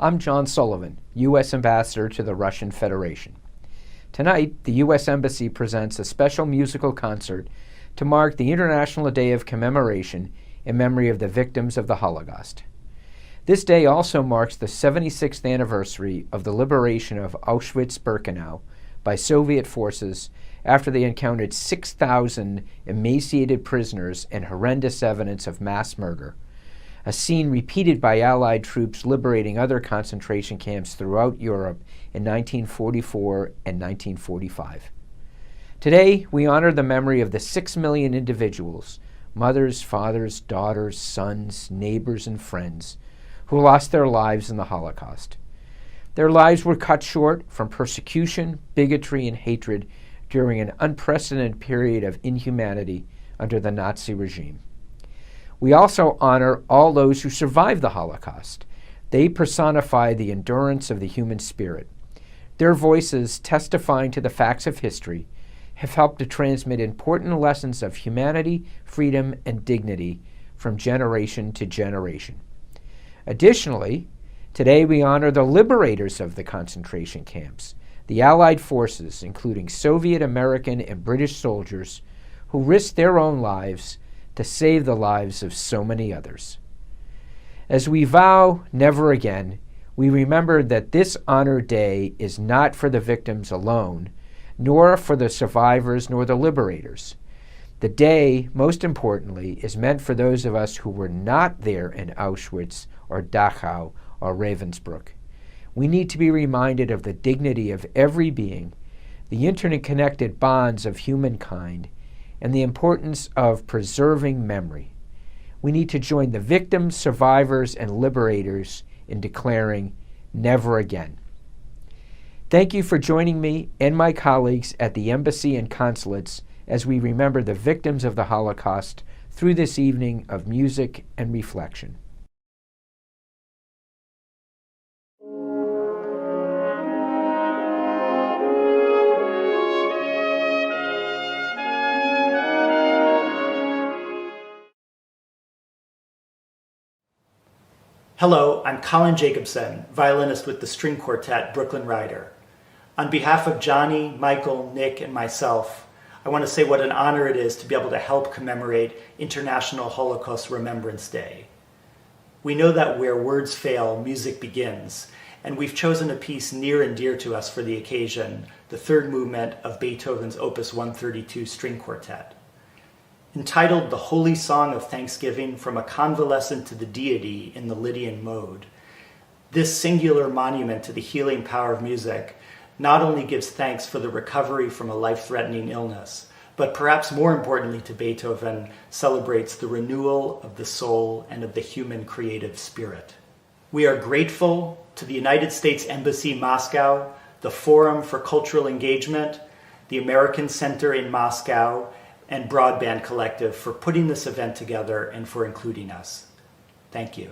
I'm John Sullivan, U.S. Ambassador to the Russian Federation. Tonight, the U.S. Embassy presents a special musical concert to mark the International Day of Commemoration in memory of the victims of the Holocaust. This day also marks the 76th anniversary of the liberation of Auschwitz-Birkenau by Soviet forces after they encountered 6,000 emaciated prisoners and horrendous evidence of mass murder, a scene repeated by Allied troops liberating other concentration camps throughout Europe in 1944 and 1945. Today, we honor the memory of the 6 million individuals, mothers, fathers, daughters, sons, neighbors, and friends, who lost their lives in the Holocaust. Their lives were cut short from persecution, bigotry, and hatred during an unprecedented period of inhumanity under the Nazi regime. We also honor all those who survived the Holocaust. They personify the endurance of the human spirit. Their voices, testifying to the facts of history, have helped to transmit important lessons of humanity, freedom, and dignity from generation to generation. Additionally, today we honor the liberators of the concentration camps, the Allied forces, including Soviet, American, and British soldiers who risked their own lives to save the lives of so many others. As we vow never again, we remember that this honor day is not for the victims alone, nor for the survivors nor the liberators. The day, most importantly, is meant for those of us who were not there in Auschwitz or Dachau or Ravensbrück. We need to be reminded of the dignity of every being, the interconnected bonds of humankind, and the importance of preserving memory. We need to join the victims, survivors, and liberators in declaring never again. Thank you for joining me and my colleagues at the Embassy and Consulates as we remember the victims of the Holocaust through this evening of music and reflection. Hello, I'm Colin Jacobson, violinist with the string quartet Brooklyn Rider. On behalf of Johnny, Michael, Nick, and myself, I want to say what an honor it is to be able to help commemorate International Holocaust Remembrance Day. We know that where words fail, music begins, and we've chosen a piece near and dear to us for the occasion, the third movement of Beethoven's Opus 132 string quartet. Entitled The Holy Song of Thanksgiving from a Convalescent to the Deity in the Lydian Mode, this singular monument to the healing power of music not only gives thanks for the recovery from a life-threatening illness, but perhaps more importantly to Beethoven, celebrates the renewal of the soul and of the human creative spirit. We are grateful to the United States Embassy Moscow, the Forum for Cultural Engagement, the American Center in Moscow, and Broadband Collective for putting this event together and for including us. Thank you.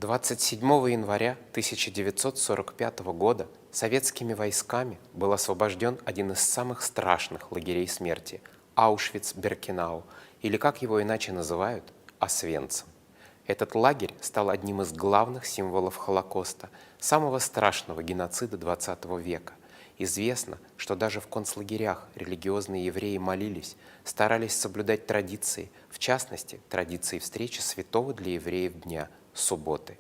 27 января 1945 года советскими войсками был освобожден один из самых страшных лагерей смерти – Аушвиц-Биркенау, или, как его иначе называют, Освенцим. Этот лагерь стал одним из главных символов Холокоста, самого страшного геноцида XX века. Известно, что даже в концлагерях религиозные евреи молились, старались соблюдать традиции, в частности, традиции встречи святого для евреев дня – субботы.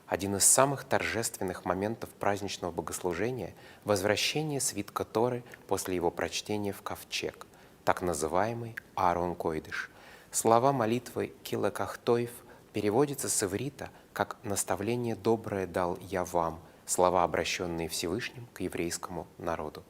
Один из самых торжественных моментов праздничного богослужения – возвращение свитка Торы после его прочтения в ковчег, так называемый Аарон Койдыш. Слова молитвы «Килакахтоев» переводятся с иврита как «наставление доброе дал я вам», слова, обращенные Всевышним к еврейскому народу.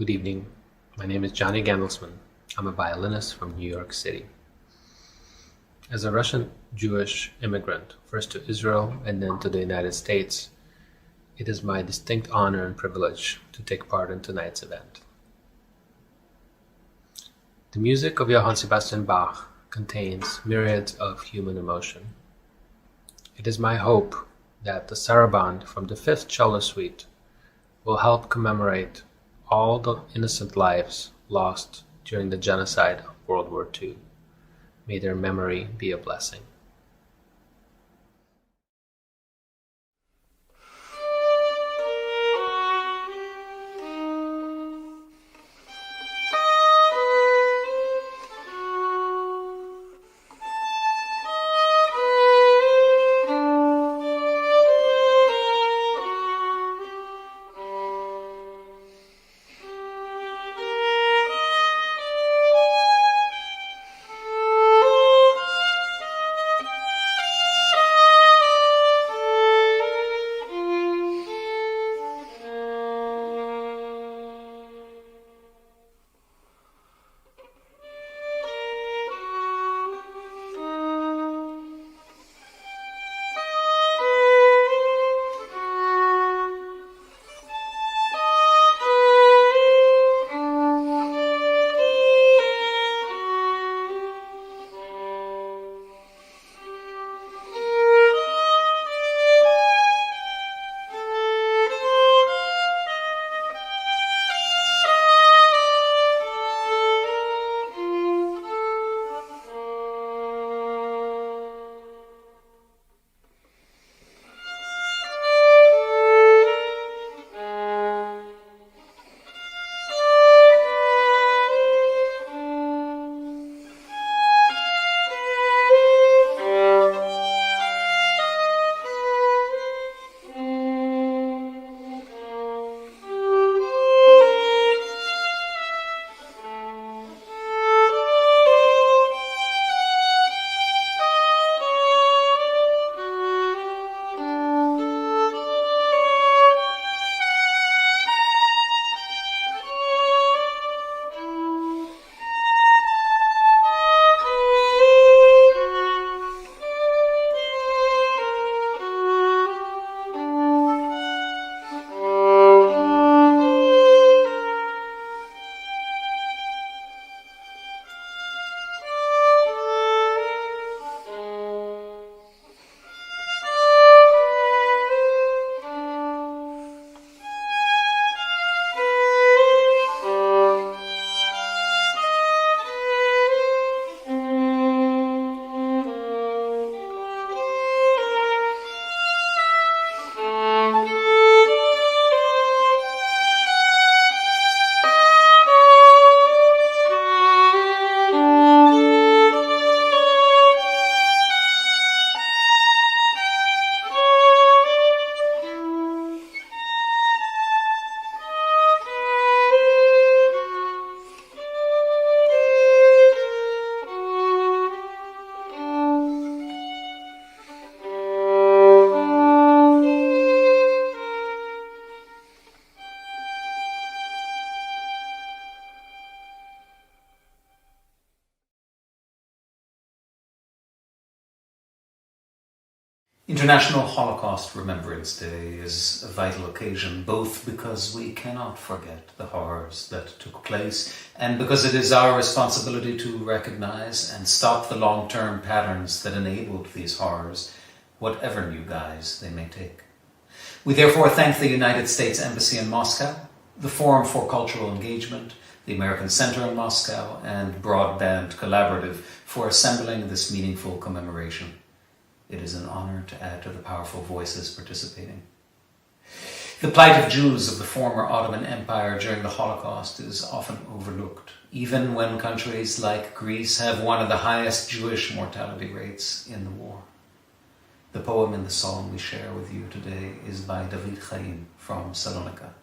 Good evening. My name is Johnny Gandelsman. I'm a violinist from New York City. As a Russian Jewish immigrant, first to Israel and then to the United States, it is my distinct honor and privilege to take part in tonight's event. The music of Johann Sebastian Bach contains myriads of human emotion. It is my hope that the saraband from the Fifth Cello Suite will help commemorate all the innocent lives lost during the genocide of World War II. May their memory be a blessing. International Holocaust Remembrance Day is a vital occasion, both because we cannot forget the horrors that took place and because it is our responsibility to recognize and stop the long-term patterns that enabled these horrors, whatever new guise they may take. We therefore thank the United States Embassy in Moscow, the Forum for Cultural Engagement, the American Center in Moscow, and Broadband Collaborative for assembling this meaningful commemoration. It is an honor to add to the powerful voices participating. The plight of Jews of the former Ottoman Empire during the Holocaust is often overlooked, even when countries like Greece have one of the highest Jewish mortality rates in the war. The poem in the song we share with you today is by David Chaim from Salonika,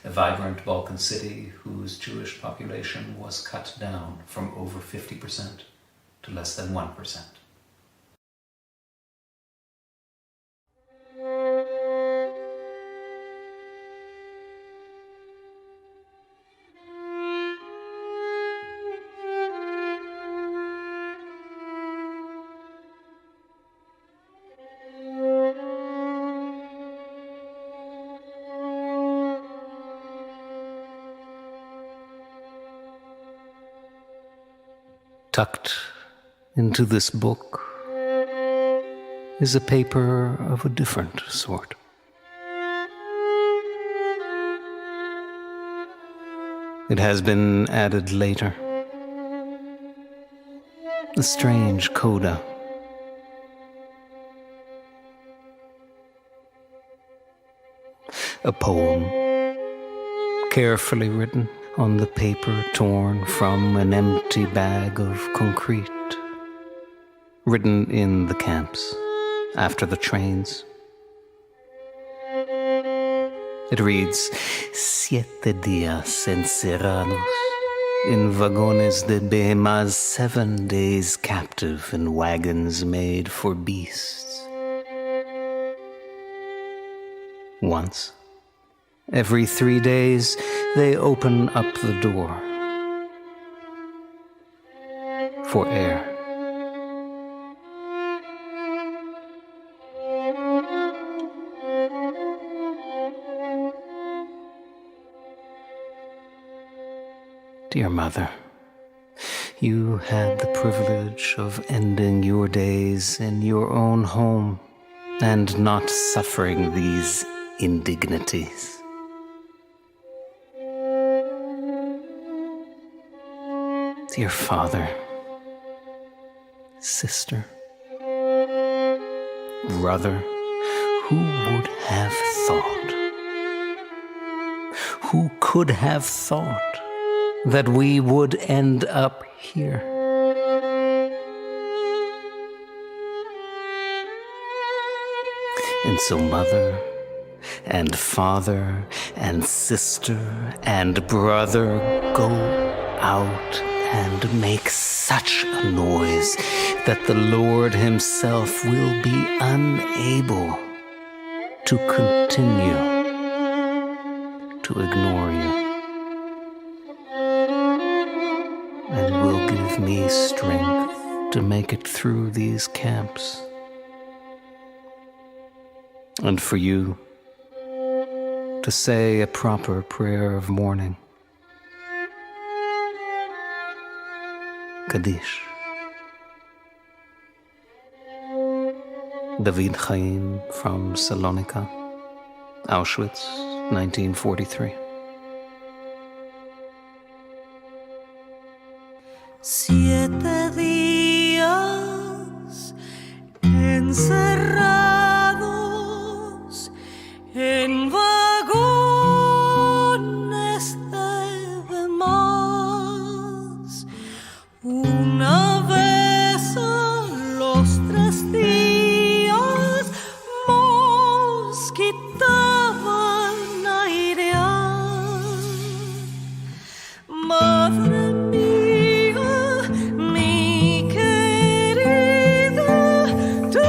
a vibrant Balkan city whose Jewish population was cut down from over 50% to less than 1%. Tucked into this book is a paper of a different sort. It has been added later. A strange coda. A poem, carefully written on the paper torn from an empty bag of concrete, written in the camps after the trains. It reads, "Siete días encerrados in vagones de behemas, 7 days captive in wagons made for beasts. Once, every 3 days, they open up the door for air. Dear Mother, you had the privilege of ending your days in your own home and not suffering these indignities. Dear Father, sister, brother, who would have thought? Who could have thought that we would end up here? And so Mother and Father and sister and brother, go out and make such a noise that the Lord himself will be unable to continue to ignore you, and will give me strength to make it through these camps, and for you to say a proper prayer of mourning. Kaddish. David Chaim from Salonika, Auschwitz, 1943. Siete días encerrados en vagones de demás. Una vez a los 3 días nos quitaban airear. Madre mía, mi querida, tú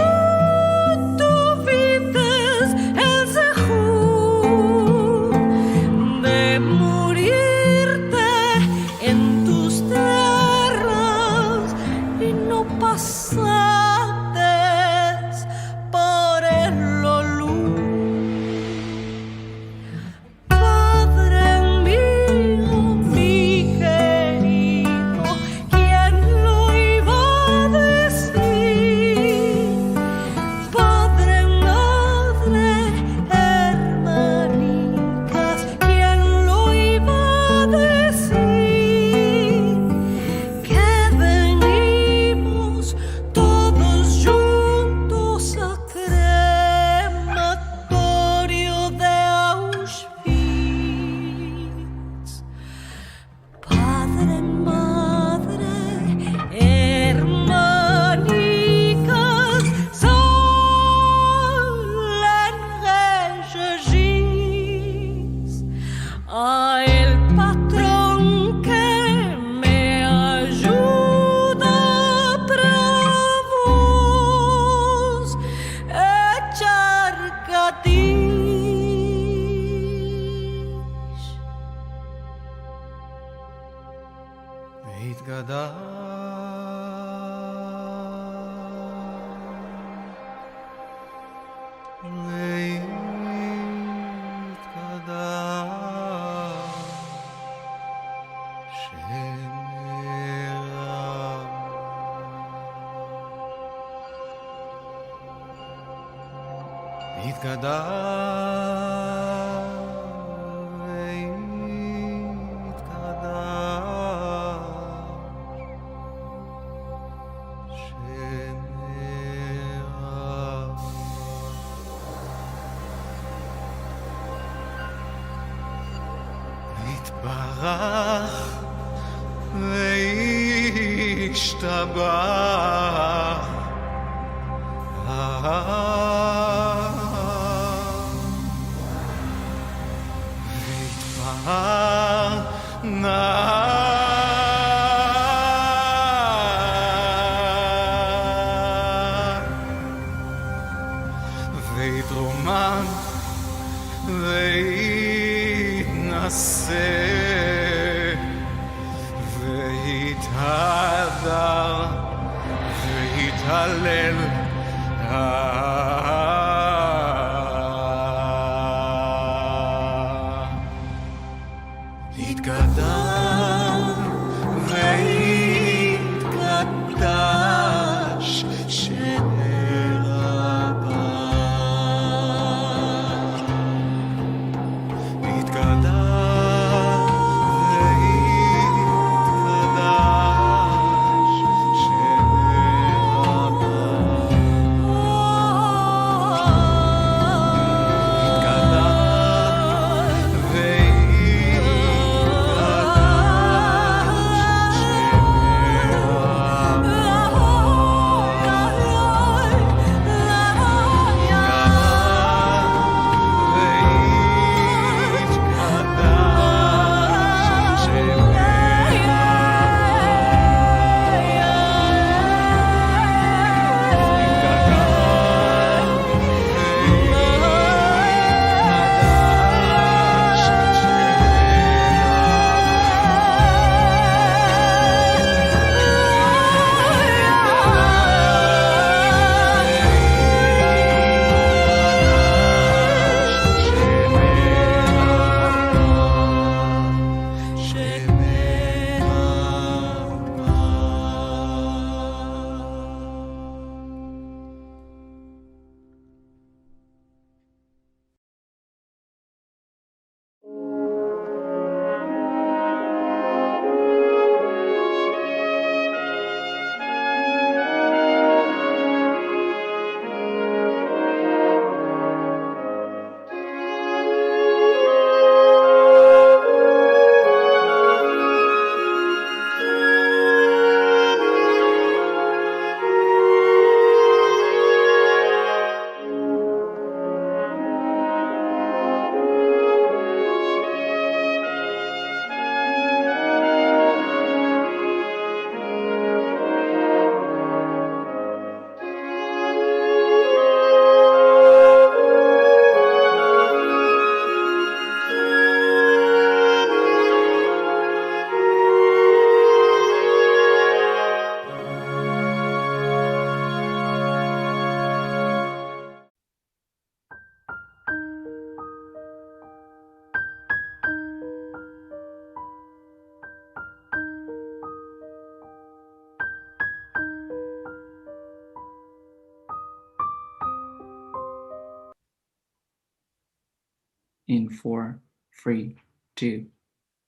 in 4, 3, 2,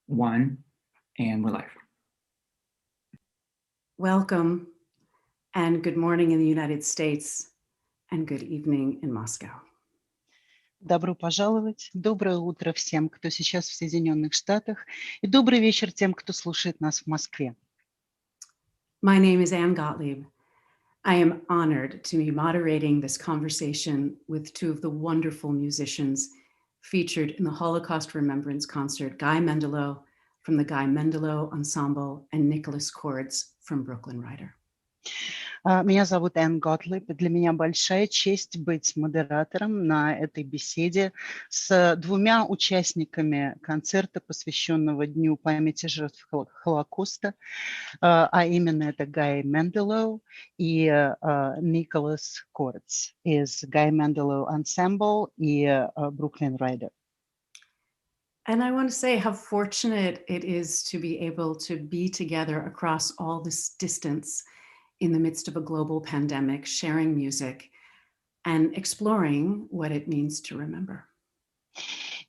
1, and we're live. Welcome and good morning in the United States and good evening in Moscow. Добро пожаловать. Доброе утро всем, кто сейчас в Соединенных Штатах, и добрый вечер тем, кто слушает нас в Москве. My name is Anne Gottlieb. I am honored to be moderating this conversation with two of the wonderful musicians featured in the Holocaust Remembrance Concert, Guy Mendelow from the Guy Mendelow Ensemble and Nicholas Cords from Brooklyn Rider. Меня зовут Энн Готлиб, и для меня большая честь быть модератором на этой беседе с двумя участниками концерта, посвященного Дню памяти жертв Холокоста, а именно это Гай Менделоу и Николас Кортс из Гай Менделоу Ensemble и Brooklyn Rider. And I want to say how fortunate it is to be able to be together across all this distance in the midst of a global pandemic, sharing music and exploring what it means to remember.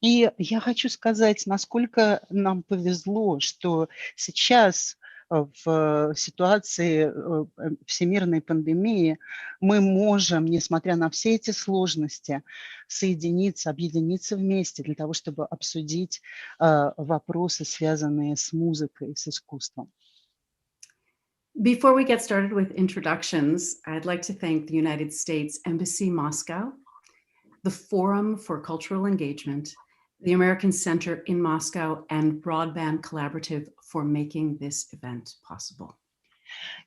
И я хочу сказать, насколько нам повезло, что сейчас в ситуации всемирной пандемии мы можем, несмотря на все эти сложности, соединиться, объединиться вместе для того, чтобы обсудить вопросы, связанные с музыкой, с искусством. Before we get started with introductions, I'd like to thank the United States Embassy Moscow, the Forum for Cultural Engagement, the American Center in Moscow, and Broadband Collaborative for making this event possible.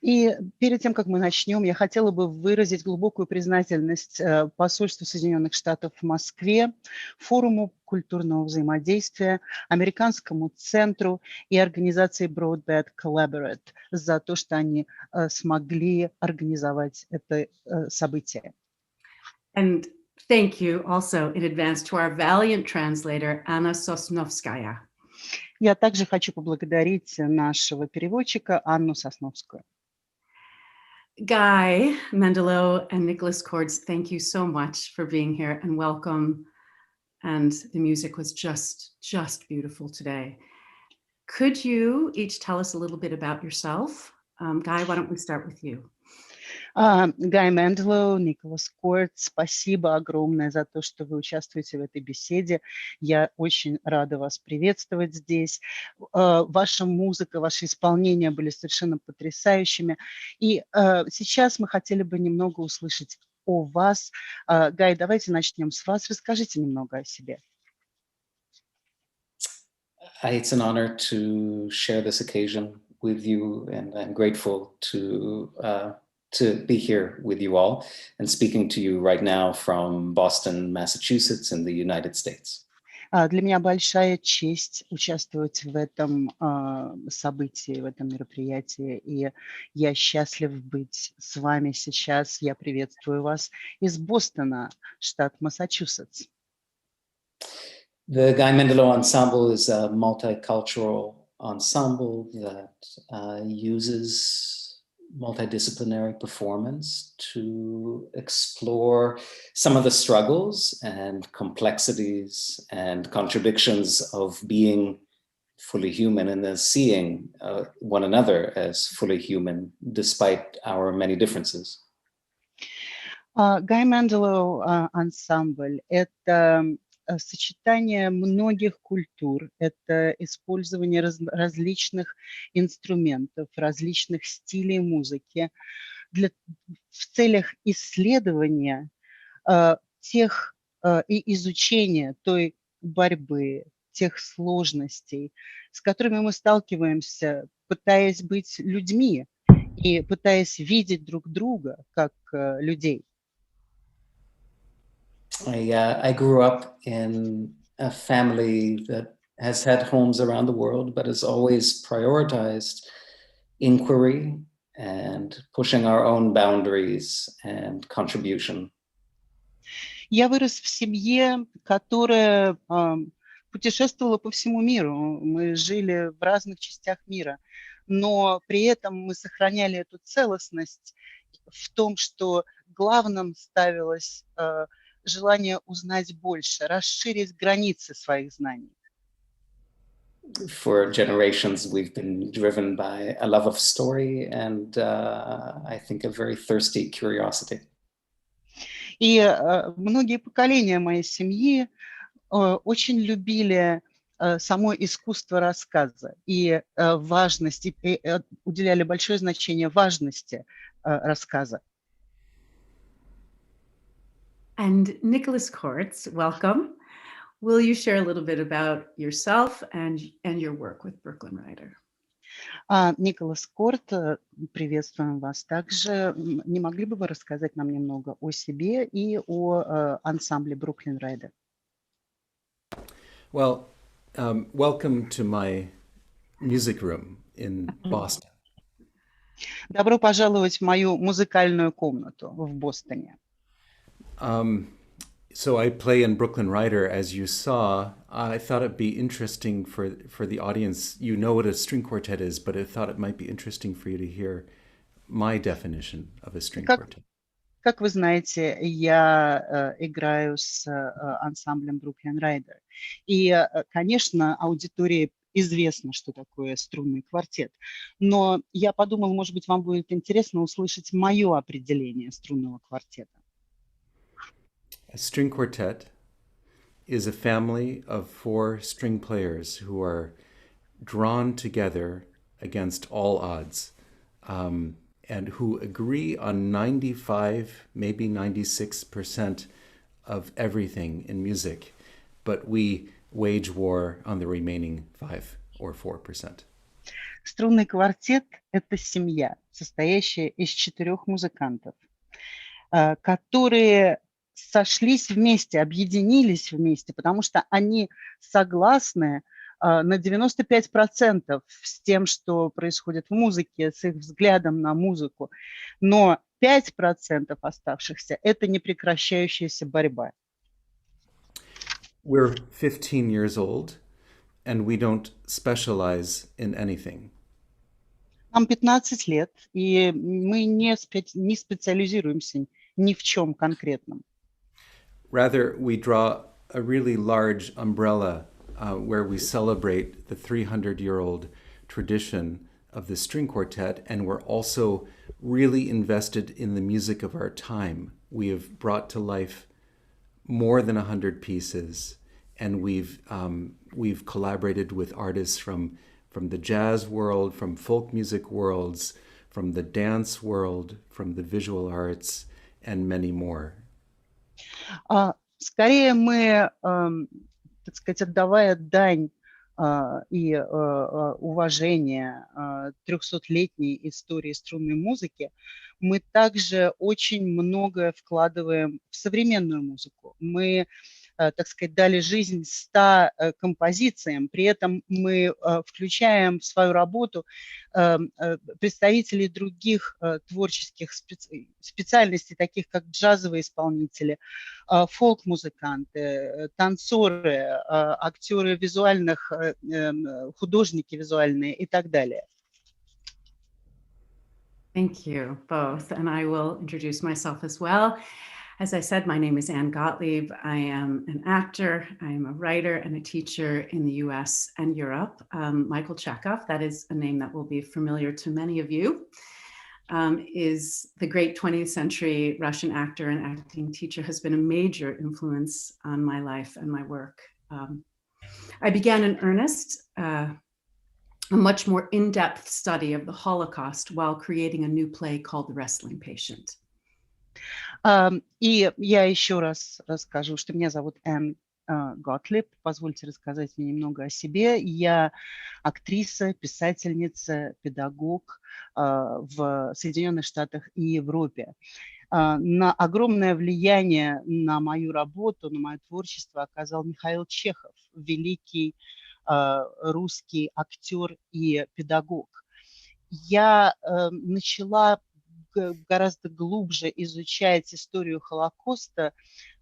И перед тем, как мы начнем, я хотела бы выразить глубокую признательность посольству Соединенных Штатов в Москве, Форуму культурного взаимодействия, Американскому центру и организации Broadband Collaborative за то, что они смогли организовать это событие. And thank you also in advance to our valiant translator, Anna Sosnovskaya. Я также хочу поблагодарить нашего переводчика Анну Сосновскую. Guy Mendelow and Nicholas Cords, thank you so much for being here and welcome. And the music was just beautiful today. Could you each tell us a little bit about yourself? Guy, why don't we start with you? Гай Менделоу, Николас Кортс, спасибо огромное за то, что вы участвуете в этой беседе. Я очень рада вас приветствовать здесь. Ваша музыка, ваши исполнения были совершенно потрясающими. И сейчас мы хотели бы немного услышать о вас. Гай, давайте начнем с вас. Расскажите немного о себе. It's an honor to share this occasion with you, and I'm grateful to be here with you all and speaking to you right now from Boston, Massachusetts in the United States. Для меня большая честь участвовать в этом событии, в этом мероприятии, и я счастлив быть с вами сейчас. Я приветствую вас из Бостона, штат Массачусетс. The Guy Mendelou Ensemble is a multicultural ensemble that uses multidisciplinary performance to explore some of the struggles and complexities and contradictions of being fully human and then seeing one another as fully human despite our many differences. Guy Mendelou ансамбль — это сочетание многих культур, это использование различных инструментов, различных стилей музыки в целях исследования тех и изучения той борьбы, тех сложностей, с которыми мы сталкиваемся, пытаясь быть людьми и пытаясь видеть друг друга как людей. I grew up in a family that has had homes around the world, but has always prioritized inquiry and pushing our own boundaries and contribution. Я вырос в семье, которая путешествовала по всему миру. Мы жили в разных частях мира, но при этом мы сохраняли эту целостность в том, что главным ставилось желание узнать больше, расширить границы своих знаний. For generations, we've been driven by a love of story and I think a very thirsty curiosity. И многие поколения моей семьи очень любили само искусство рассказа и важность, и уделяли большое значение важности рассказа. And Nicholas Kortz, welcome. Will you share a little bit about yourself and your work with Brooklyn Rider? Николас Корт, приветствуем вас также. Не могли бы вы рассказать нам немного о себе и о ансамбле Бруклин Райдер? Well, welcome to my music room in Boston. Добро пожаловать в мою музыкальную комнату в Бостоне. So I play in Brooklyn Rider, as you saw. I thought it'd be interesting for the audience. You know what a string quartet is, but I thought it might be interesting for you to hear my definition of a string quartet. Как вы знаете, я играю с ансамблем Brooklyn Rider. И, конечно, аудитории известно, что такое струнный квартет. Но я подумала, может быть, вам будет интересно услышать мое определение струнного квартета. A string quartet is a family of 4 string players who are drawn together against all odds, and who agree on 95, maybe 96% of everything in music, but we wage war on the remaining 5 or 4%. Струнный квартет – это семья, состоящая из 4 музыкантов, которые сошлись вместе, объединились вместе, потому что они согласны на 95% с тем, что происходит в музыке, с их взглядом на музыку. Но 5% оставшихся – это непрекращающаяся борьба. We're 15 years old, and we don't specialize in anything. Нам 15 лет, и мы не специализируемся ни в чем конкретном. Rather, we draw a really large umbrella where we celebrate the 300-year-old tradition of the string quartet, and we're also really invested in the music of our time. We have brought to life more than 100 pieces, and we've collaborated with artists from the jazz world, from folk music worlds, from the dance world, from the visual arts, and many more. Скорее мы, так сказать, отдавая дань и уважение 300-летней истории струнной музыки, мы также очень многое вкладываем в современную музыку. Мы, так сказать, дали жизнь 100 композициям, при этом мы включаем в свою работу представителей других творческих специальностей, таких как джазовые исполнители, фолк-музыканты, танцоры, актеры визуальных, художники визуальные и так далее. Thank you both. And I will introduce myself as well. As I said, my name is Anne Gottlieb. I am an actor, I am a writer and a teacher in the US and Europe. Michael Chekhov, that is a name that will be familiar to many of you, is the great 20th century Russian actor and acting teacher, has been a major influence on my life and my work. I began in earnest a much more in-depth study of the Holocaust while creating a new play called The Wrestling Patient. И я еще раз расскажу, что меня зовут Энн Готлиб. Позвольте рассказать мне немного о себе. Я актриса, писательница, педагог в Соединенных Штатах и Европе. На огромное влияние на мою работу, на мое творчество оказал Михаил Чехов, великий русский актер и педагог. Я начала гораздо глубже изучать историю Холокоста,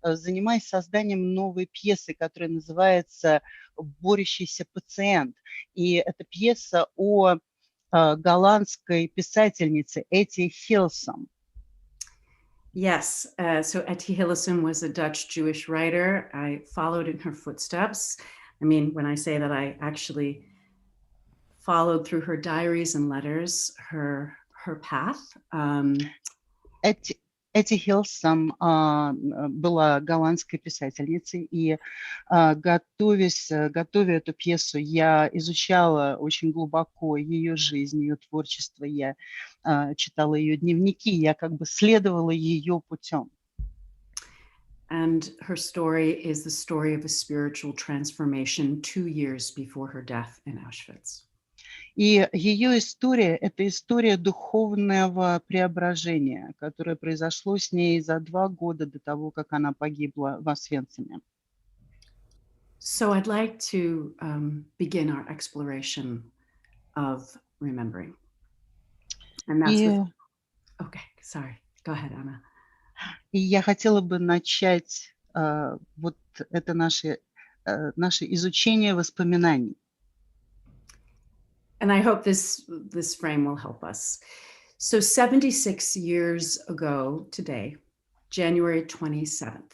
занимаясь созданием новой пьесы, которая называется «Борющийся пациент». И это пьеса о голландской писательнице Etty Hillesum. Yes, so Etty Hillesum was a Dutch Jewish writer. I followed in her footsteps. I mean, when I say that, I actually followed through her diaries and letters, her path. Etty Hillesum была голландской писательницей, и готовя эту пьесу, я изучала очень глубоко ее жизнь, ее творчество, я читала ее дневники, я как бы следовала ее путем. And her story is the story of a spiritual transformation 2 years before her death in Auschwitz. И ее история – это история духовного преображения, которое произошло с ней за 2 года до того, как она погибла в Освенциме. So I'd like to begin our exploration of remembering. And that's И, with, okay, sorry. Go ahead, Anna. и я хотела бы начать вот это наше изучение воспоминаний. And I hope this frame will help us. So 76 years ago today, January 27th.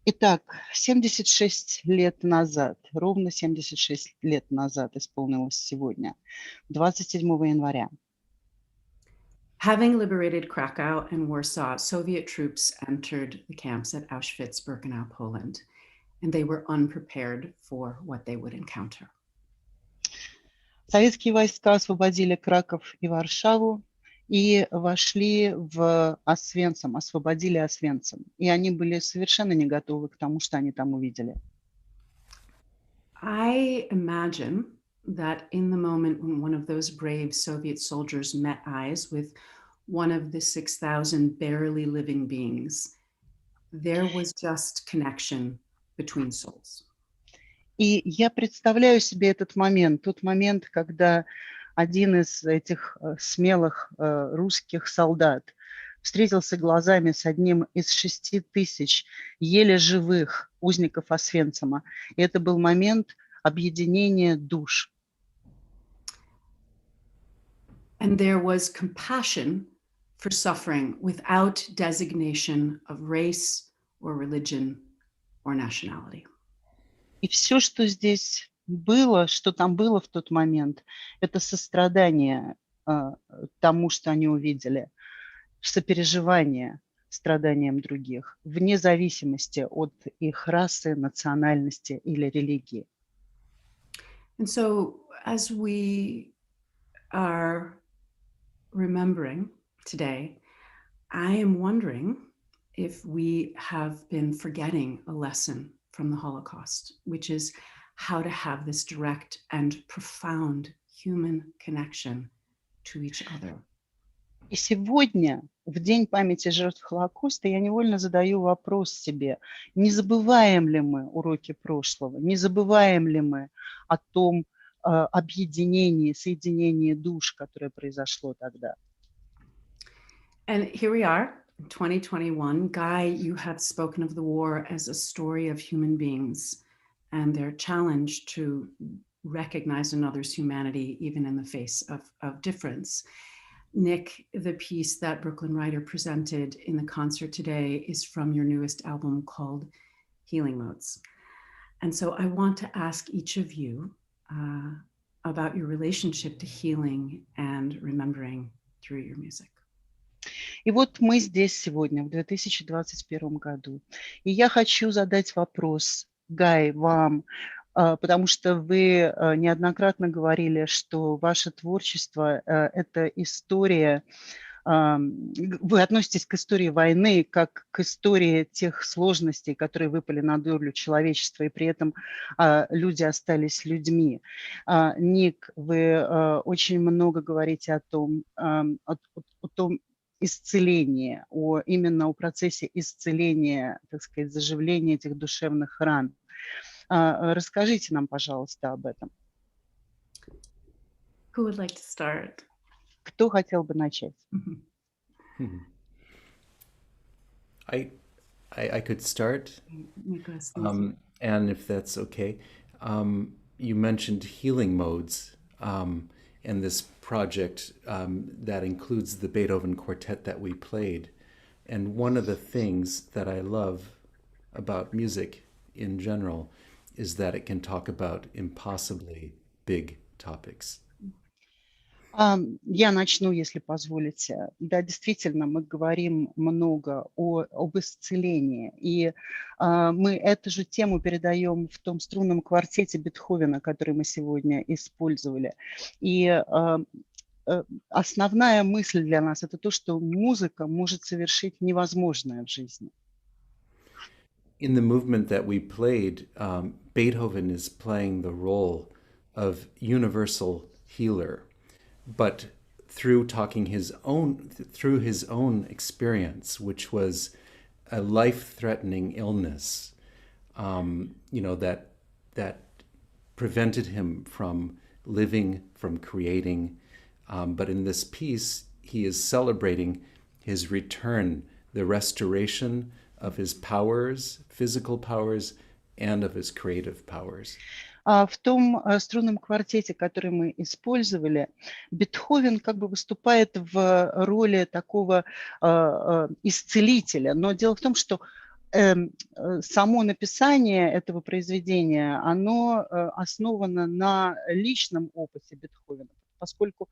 Итак, 76 лет назад, ровно 76 лет назад исполнилось сегодня, 27 января. Having liberated Krakow and Warsaw, Soviet troops entered the camps at Auschwitz-Birkenau, Poland, and they were unprepared for what they would encounter. Советские войска освободили Краков и Варшаву и вошли в Освенцим, освободили Освенцим. И они были совершенно не готовы к тому, что они там увидели. I imagine that in the moment when one of those brave Soviet soldiers met eyes with one of the 6,000 barely living beings, there was just connection between souls. И я представляю себе этот момент, тот момент, когда один из этих смелых русских солдат встретился глазами с одним из 6,000 еле живых узников Освенцима. И это был момент объединения душ. And there was compassion for suffering without designation of race or religion or nationality. И все, что здесь было, что там было в тот момент, это сострадание тому, что они увидели, сопереживание страданиям других, вне зависимости от их расы, национальности или религии. And so as we are remembering today, I am wondering if we have been forgetting a lesson from the Holocaust, which is how to have this direct and profound human connection to each other. И сегодня, в День памяти жертв Холокоста, я невольно задаю вопрос себе, не забываем ли мы уроки прошлого, не забываем ли мы о том объединении, соединении душ, которое произошло тогда. And here we are, in 2021. Guy, you have spoken of the war as a story of human beings and their challenge to recognize another's humanity, even in the face of difference. Nick, the piece that Brooklyn Ryder presented in the concert today is from your newest album called Healing Modes. And so I want to ask each of you about your relationship to healing and remembering through your music. И вот мы здесь сегодня, в 2021 году. И я хочу задать вопрос, Гай, вам, потому что вы неоднократно говорили, что ваше творчество – это история, вы относитесь к истории войны как к истории тех сложностей, которые выпали на долю человечества, и при этом люди остались людьми. Ник, вы очень много говорите о том исцелении, именно о процессе исцеления, так сказать, заживления этих душевных ран. Расскажите нам, пожалуйста, об этом. Who would like to start? Кто хотел бы начать? I could start, Nicholas, and if that's okay. You mentioned healing modes, and this project that includes the Beethoven quartet that we played. And one of the things that I love about music in general is that it can talk about impossibly big topics. Я начну, если позволите. Да, действительно, мы говорим много об исцелении, и мы эту же тему передаем в том струнном квартете Бетховена, который мы сегодня использовали. И основная мысль для нас – это то, что музыка может совершить невозможное в жизни. In the movement that we played, Beethoven is playing the role of universal healer, but through his own experience, which was a life-threatening illness, that prevented him from living, from creating. But in this piece, he is celebrating his return, the restoration of his powers, physical powers, and of his creative powers. В том струнном квартете, который мы использовали, Бетховен как бы выступает в роли такого исцелителя. Но дело в том, что само написание этого произведения, оно основано на личном опыте Бетховена, поскольку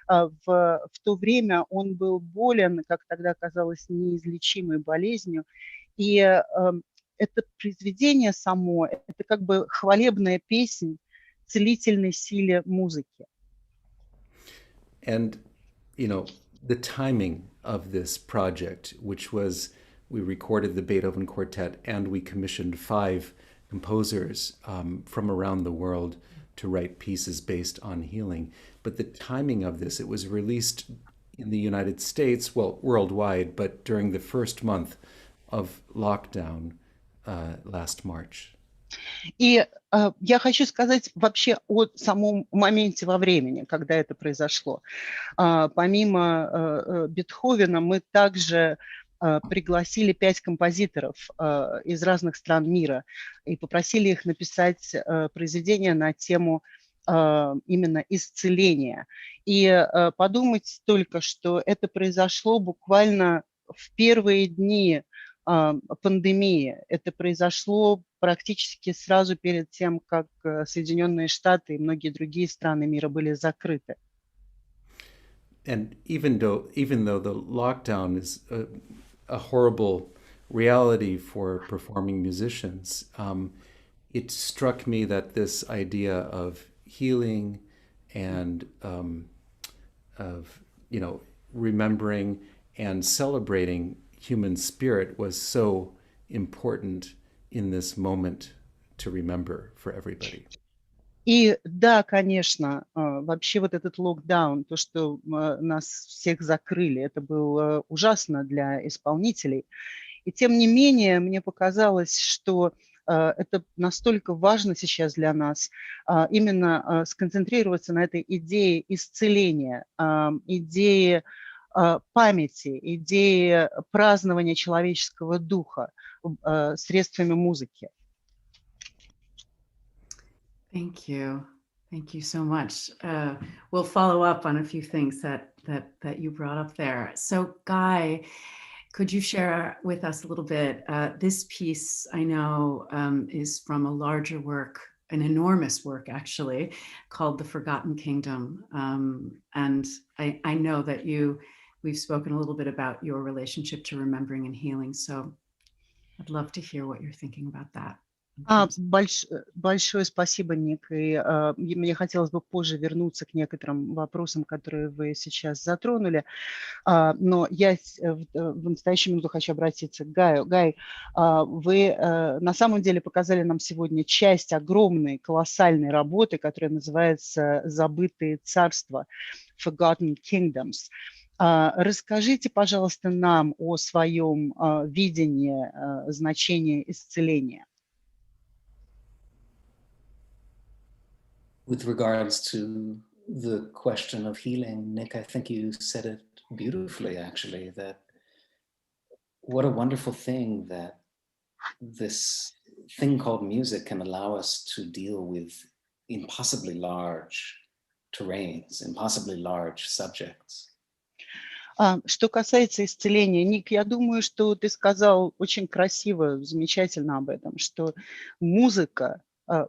в то время он был болен, как тогда казалось, неизлечимой болезнью. И это произведение само, это как бы хвалебная песнь целительной силе музыки. And, the timing of this project, which was, we recorded the Beethoven Quartet and we commissioned 5 composers from around the world to write pieces based on healing. But the timing of this, it was released in the United States, well, worldwide, but during the first month of lockdown last March. И я хочу сказать вообще о самом моменте во времени, когда это произошло. Помимо Бетховена мы также пригласили 5 композиторов из разных стран мира и попросили их написать произведения на тему именно исцеления. И подумать только, что это произошло буквально в первые дни пандемии. Это произошло практически сразу перед тем, как Соединенные Штаты и многие другие страны мира были закрыты. And even though the lockdown is a horrible reality for performing musicians, it struck me that this idea of healing and of remembering and celebrating human spirit was so important in this moment to remember for everybody. И да, конечно, вообще вот этот локдаун, то, что нас всех закрыли, это было ужасно для исполнителей. И тем не менее, мне показалось, что это настолько важно сейчас для нас именно сконцентрироваться на этой идее исцеления, идее памяти, идее празднования человеческого духа средствами музыки. Thank you. Thank you so much. We'll follow up on a few things that you brought up there. So, Guy, could you share with us a little bit? This piece, I know, is from a larger work, an enormous work, actually, called The Forgotten Kingdom. And I know that we've spoken a little bit about your relationship to remembering and healing. So I'd love to hear what you're thinking about that. Большое спасибо, Ник. И мне хотелось бы позже вернуться к некоторым вопросам, которые вы сейчас затронули. Но я в настоящую минуту хочу обратиться к Гаю. Гай, вы на самом деле показали нам сегодня часть огромной, колоссальной работы, которая называется «Забытые царства», Forgotten Kingdoms. Расскажите, пожалуйста, нам о своем видении значения исцеления. With regards to the question of healing, Nick, I think you said it beautifully, actually, that what a wonderful thing that this thing called music can allow us to deal with impossibly large terrains, impossibly large subjects. Что касается исцеления, Ник, я думаю, что ты сказал очень красиво, замечательно об этом, что музыка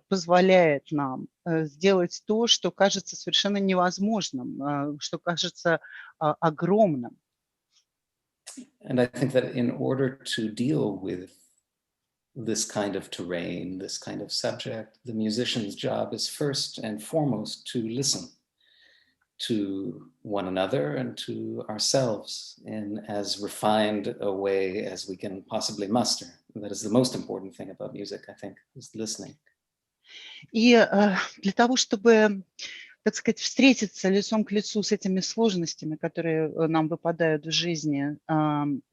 позволяет нам сделать то, что кажется совершенно невозможным, что кажется огромным. And I think that in order to deal with this kind of terrain, this kind of subject, the musician's job is first and foremost to listen to one another and to ourselves in as refined a way as we can possibly muster. That is the most important thing about music, I think, is listening. И для того, чтобы, так сказать, встретиться лицом к лицу с этими сложностями, которые нам выпадают в жизни,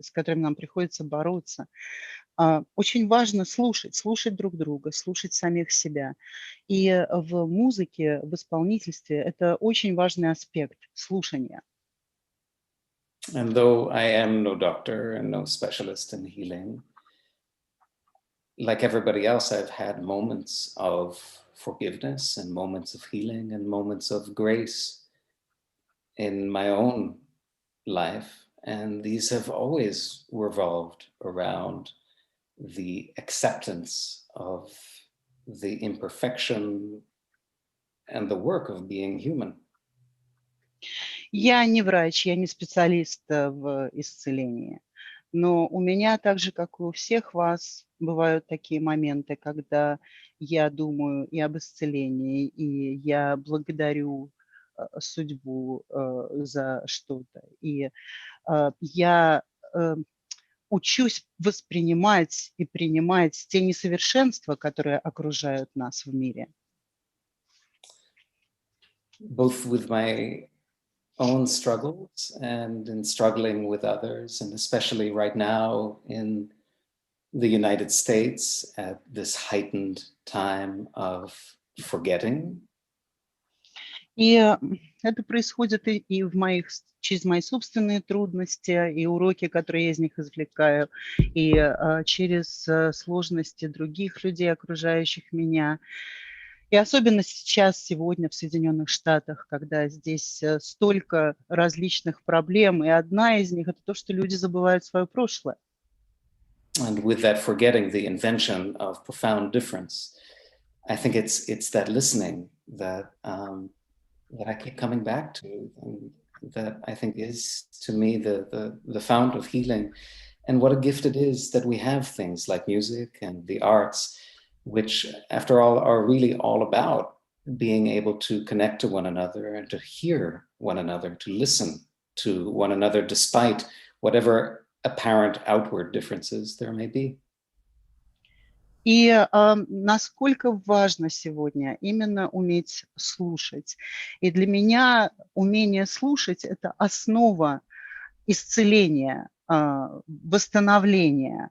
с которыми нам приходится бороться, очень важно слушать друг друга, слушать самих себя. И в музыке, в исполнительстве это очень важный аспект слушания. And though I am no doctor and no specialist in healing, like everybody else, I've had moments of forgiveness and moments of healing and moments of grace in my own life. And these have always revolved around the acceptance of the imperfection and the work of being human. Я не врач, я не специалист в исцелении, но у меня, так же, как и у всех вас, бывают такие моменты, когда я думаю и об исцелении, и я благодарю судьбу за что-то. И я учусь воспринимать и принимать те несовершенства, которые окружают нас в мире. Both with my own struggles and in struggling with others, and especially right now in the United States at this heightened time of forgetting. И это происходит и через мои собственные трудности, и уроки, которые я из них извлекаю, и через сложности других людей, окружающих меня. И особенно сейчас, сегодня в Соединенных Штатах, когда здесь столько различных проблем, и одна из них — это то, что люди забывают свое прошлое. And with that forgetting, the invention of profound difference, I think it's that listening that I keep coming back to, and that I think is, to me, the fount of healing. And what a gift it is that we have things like music and the arts, which, after all, are really all about being able to connect to one another and to hear one another, to listen to one another, despite whatever apparent outward differences there may be. И насколько важно сегодня именно уметь слушать. И для меня умение слушать — это основа исцеления, восстановления.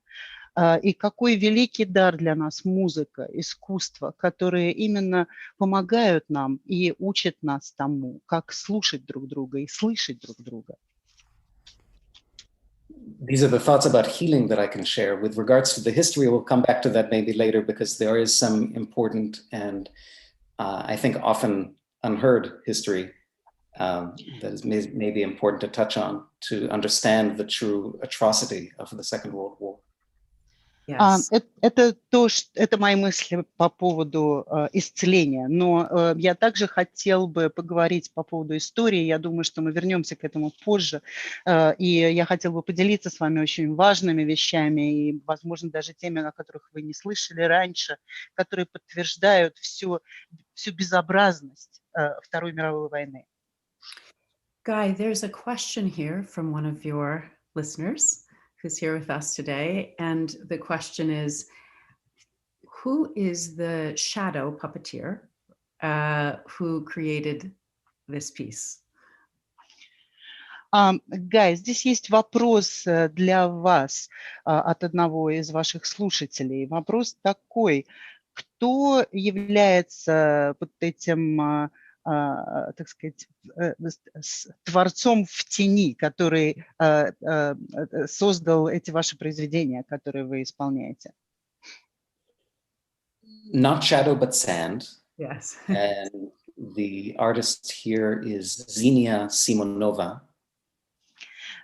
И какой великий дар для нас музыка, искусство, которые именно помогают нам и учат нас тому, как слушать друг друга и слышать друг друга. These are the thoughts about healing that I can share. With regards to the history, we'll come back to that maybe later, because there is some important and I think often unheard history that is maybe important to touch on to understand the true atrocity of the Second World War. Yes. Это мои мысли по поводу исцеления, но я также хотел бы поговорить по поводу истории. Я думаю, что мы вернемся к этому позже, и я хотел бы поделиться с вами очень важными вещами и, возможно, даже теми, о которых вы не слышали раньше, которые подтверждают всю безобразность Второй мировой войны. Guy, there's a question here from one of your listeners who's here with us today. And the question is, who is the shadow puppeteer who created this piece? Гай, здесь есть вопрос для вас от одного из ваших слушателей. Вопрос такой: кто является вот этим, так сказать, творцом в тени, который создал эти ваши произведения, которые вы исполняете? Not shadow, but sand. Yes. And the artist here is Xenia Simonova.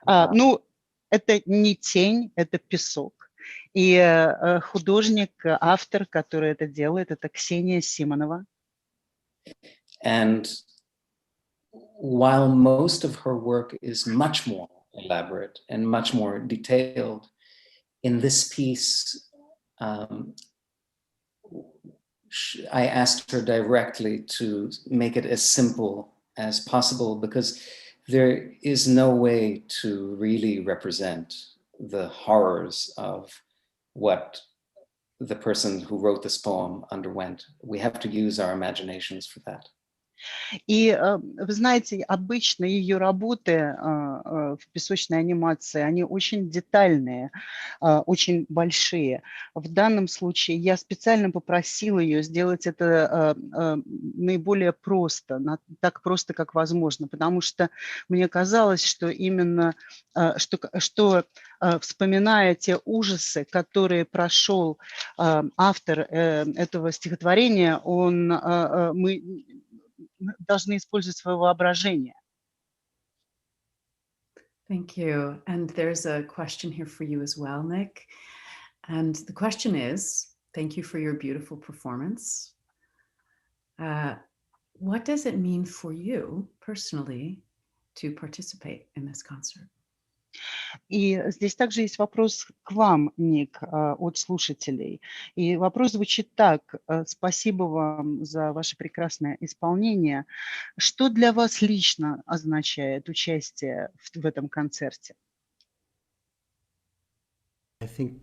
Ну, это не тень, это песок. И художник, автор, который это делает, это Ксения Симонова. And while most of her work is much more elaborate and much more detailed, in this piece, I asked her directly to make it as simple as possible, because there is no way to really represent the horrors of what the person who wrote this poem underwent. We have to use our imaginations for that. И вы знаете, обычно ее работы в песочной анимации, они очень детальные, очень большие. В данном случае я специально попросила ее сделать это наиболее просто, так просто, как возможно, потому что мне казалось, что именно, что вспоминая те ужасы, которые прошел автор этого стихотворения, мы должны использовать свое воображение. Thank you. And there's a question here for you as well, Nick. And the question is, thank you for your beautiful performance. What does it mean for you personally to participate in this concert? И здесь также есть вопрос к вам, Ник, от слушателей. И вопрос звучит так. Спасибо вам за ваше прекрасное исполнение. Что для вас лично означает участие в этом концерте? I think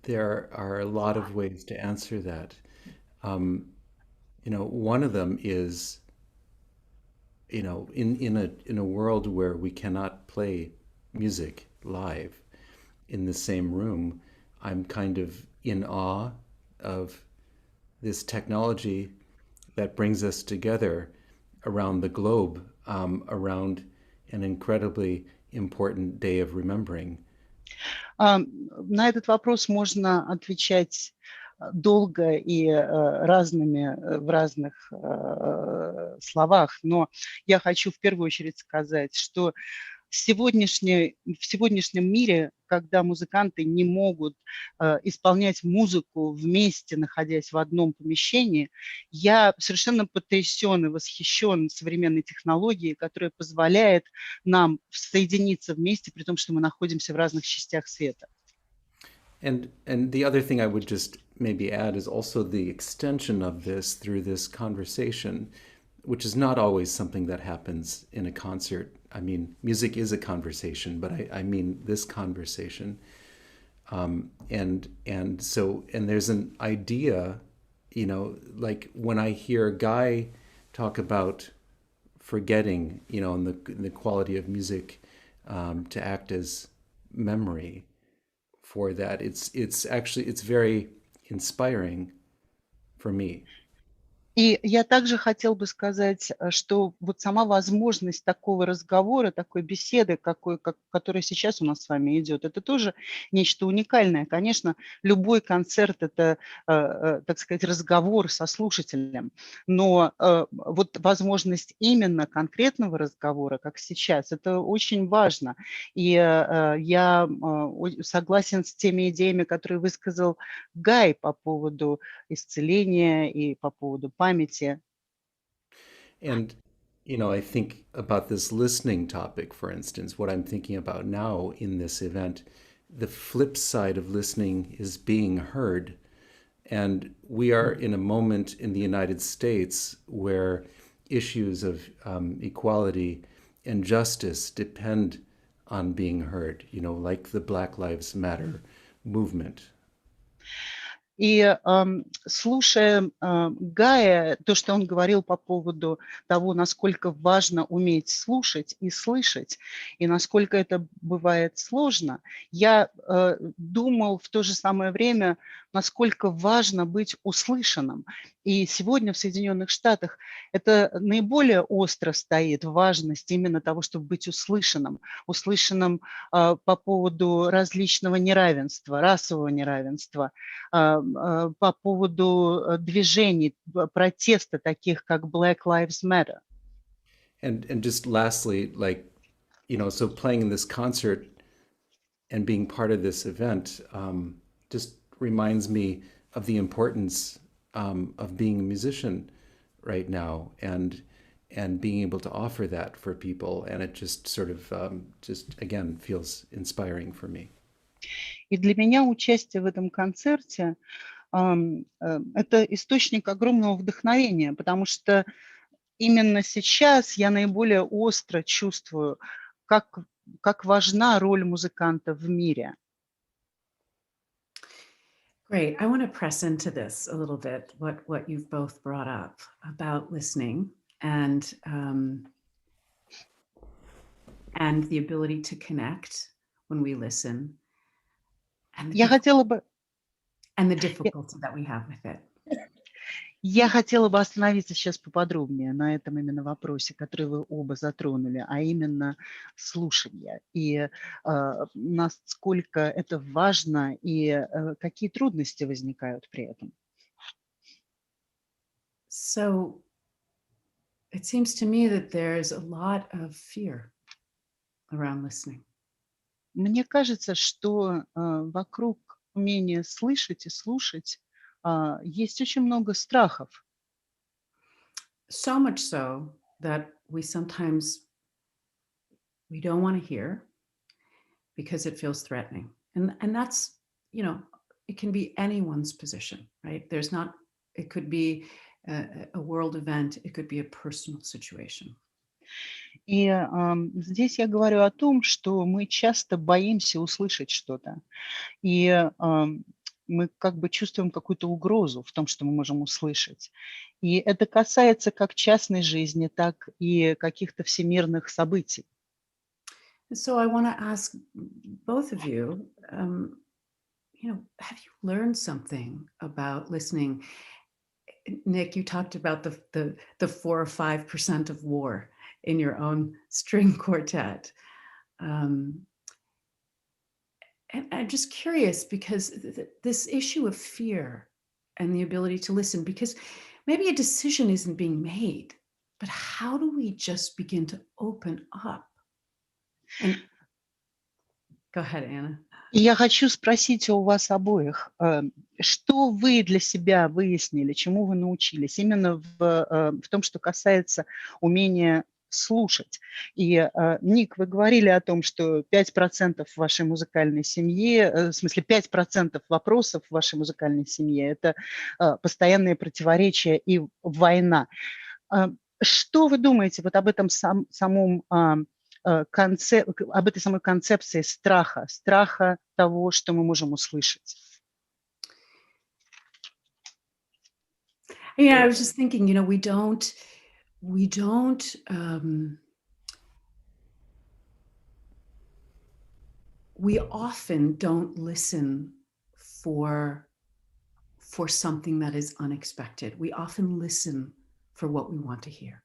there are a lot of ways to answer that. One of them is, in a world where we cannot play music live in the same room, I'm kind of in awe of this technology that brings us together around the globe, around an incredibly important day of remembering. На этот вопрос можно отвечать долго и в разных словах, но я хочу в первую очередь сказать, что в сегодняшнем мире, когда музыканты не могут исполнять музыку вместе, находясь в одном помещении, я совершенно потрясен и восхищен современной технологией, которая позволяет нам соединиться вместе, при том, что мы находимся в разных частях света. And the other thing I would just maybe add is also the extension of this through this conversation, which is not always something that happens in a concert. I mean, music is a conversation, but I mean this conversation. And there's an idea, like when I hear Guy talk about forgetting, and the quality of music to act as memory for that, it's very inspiring for me. И я также хотел бы сказать, что вот сама возможность такого разговора, такой беседы, которая сейчас у нас с вами идет, это тоже нечто уникальное. Конечно, любой концерт – это, так сказать, разговор со слушателем, но вот возможность именно конкретного разговора, как сейчас, это очень важно. И я согласен с теми идеями, которые высказал Гай по поводу исцеления и по поводу памяти. And, I think about this listening topic, for instance, what I'm thinking about now in this event, the flip side of listening is being heard. And we are in a moment in the United States where issues of equality and justice depend on being heard, like the Black Lives Matter movement. И слушая Гая, то, что он говорил по поводу того, насколько важно уметь слушать и слышать, и насколько это бывает сложно, я думал в то же самое время, насколько важно быть услышанным. И сегодня в Соединенных Штатах это наиболее остро стоит, важность именно того, чтобы быть услышанным. Услышанным по поводу различного неравенства, расового неравенства, по поводу движений, протеста, таких как Black Lives Matter. And just lastly, so playing in this concert and being part of this event just reminds me of the importance of being a musician right now and being able to offer that for people. And it just sort of again feels inspiring for me. И для меня участие в этом концерте это источник огромного вдохновения, потому что именно сейчас я наиболее остро чувствую, как важна роль музыканта в мире. Great. I want to press into this a little bit, what you've both brought up about listening and the ability to connect when we listen Я хотела бы, and the difficulty that we have with it. я хотела бы остановиться сейчас поподробнее на этом именно вопросе, который вы оба затронули, а именно слушание. И насколько это важно и какие трудности возникают при этом. So it seems to me that there's a lot of fear around listening. Мне кажется, что вокруг умения слышать и слушать есть очень много страхов. So much so that we sometimes we don't want to hear because it feels threatening. And that's, it can be anyone's position, right? It could be a world event, it could be a personal situation. И здесь я говорю о том, что мы часто боимся услышать что-то. И мы как бы чувствуем какую-то угрозу в том, что мы можем услышать. И это касается как частной жизни, так и каких-то всемирных событий. So I want to ask both of you, have you learned something about listening? Nick, you talked about the 4 or 5% of war in your own string quartet. And I'm just curious because this issue of fear and the ability to listen, because maybe a decision isn't being made, but how do we just begin to open up? And go ahead, Anna. И я хочу спросить у вас обоих, что вы для себя выяснили, чему вы научились именно в том, что касается умения слушать. И, Ник, вы говорили о том, что 5% в вашей музыкальной семье, в смысле 5% вопросов в вашей музыкальной семье – это постоянные противоречия и война. Что вы думаете вот об этом об этой самой концепции страха того, что мы можем услышать? Yeah, I was just thinking, we don't we often don't listen for something that is unexpected. We often listen for what we want to hear.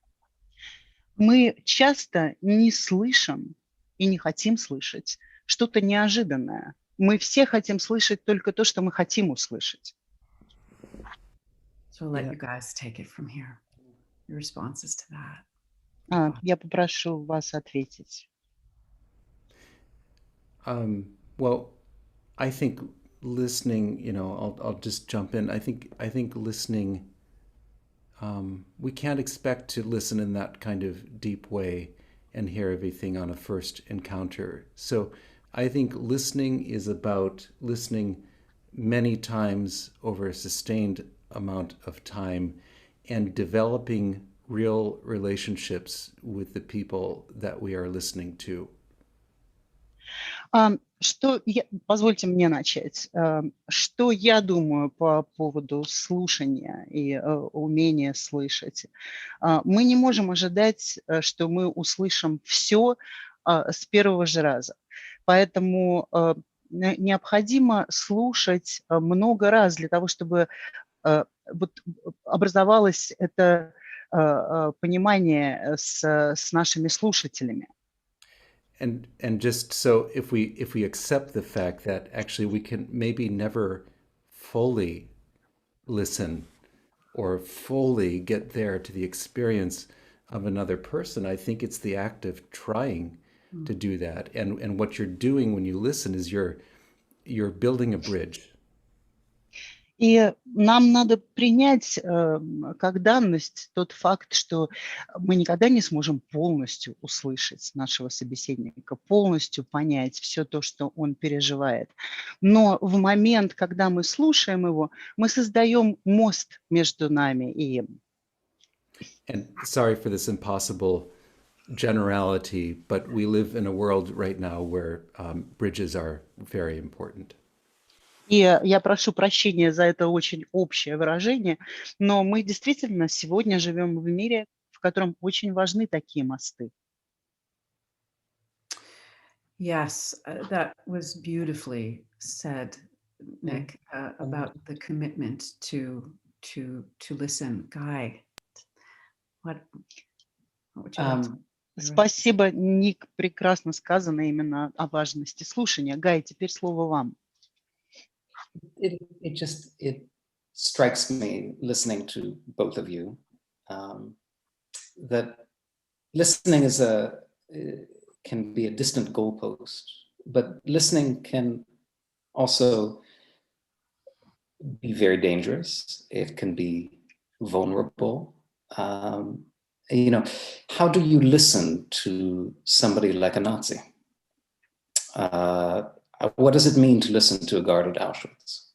Мы часто не слышим и не хотим слышать что-то неожиданное. Мы все хотим слышать только то, что мы хотим услышать. So I'll let you guys take it from here. Your responses to that. Я попрошу вас ответить. Well, I think listening, I'll just jump in. I think listening, we can't expect to listen in that kind of deep way and hear everything on a first encounter. So I think listening is about listening many times over a sustained amount of time and developing real relationships with the people that we are listening to. Позвольте мне начать. Что я думаю по поводу слушания и умения слышать? Мы не можем ожидать, что мы услышим все с первого же раза. Поэтому необходимо слушать много раз для того, чтобы образовалось это понимание с нашими слушателями. And just so if we accept the fact that actually we can maybe never fully listen or fully get there to the experience of another person, I think it's the act of trying to do that. And what you're doing when you listen is you're building a bridge. И нам надо принять как данность тот факт, что мы никогда не сможем полностью услышать нашего собеседника, полностью понять все то, что он переживает. Но в момент, когда мы слушаем его, мы создаем мост между нами и им. And sorry for this impossible generality, but we live in a world right now where bridges are very important. И я прошу прощения за это очень общее выражение, но мы действительно сегодня живем в мире, в котором очень важны такие мосты. Yes, that was beautifully said, Nick, about the commitment to listen. Guy, what would you like to say? Спасибо, Ник, прекрасно сказано именно о важности слушания. Гай, теперь слово вам. It strikes me listening to both of you that listening can be a distant goalpost, but listening can also be very dangerous. It can be vulnerable. How do you listen to somebody like a Nazi? What does it mean to listen to a guard at Auschwitz?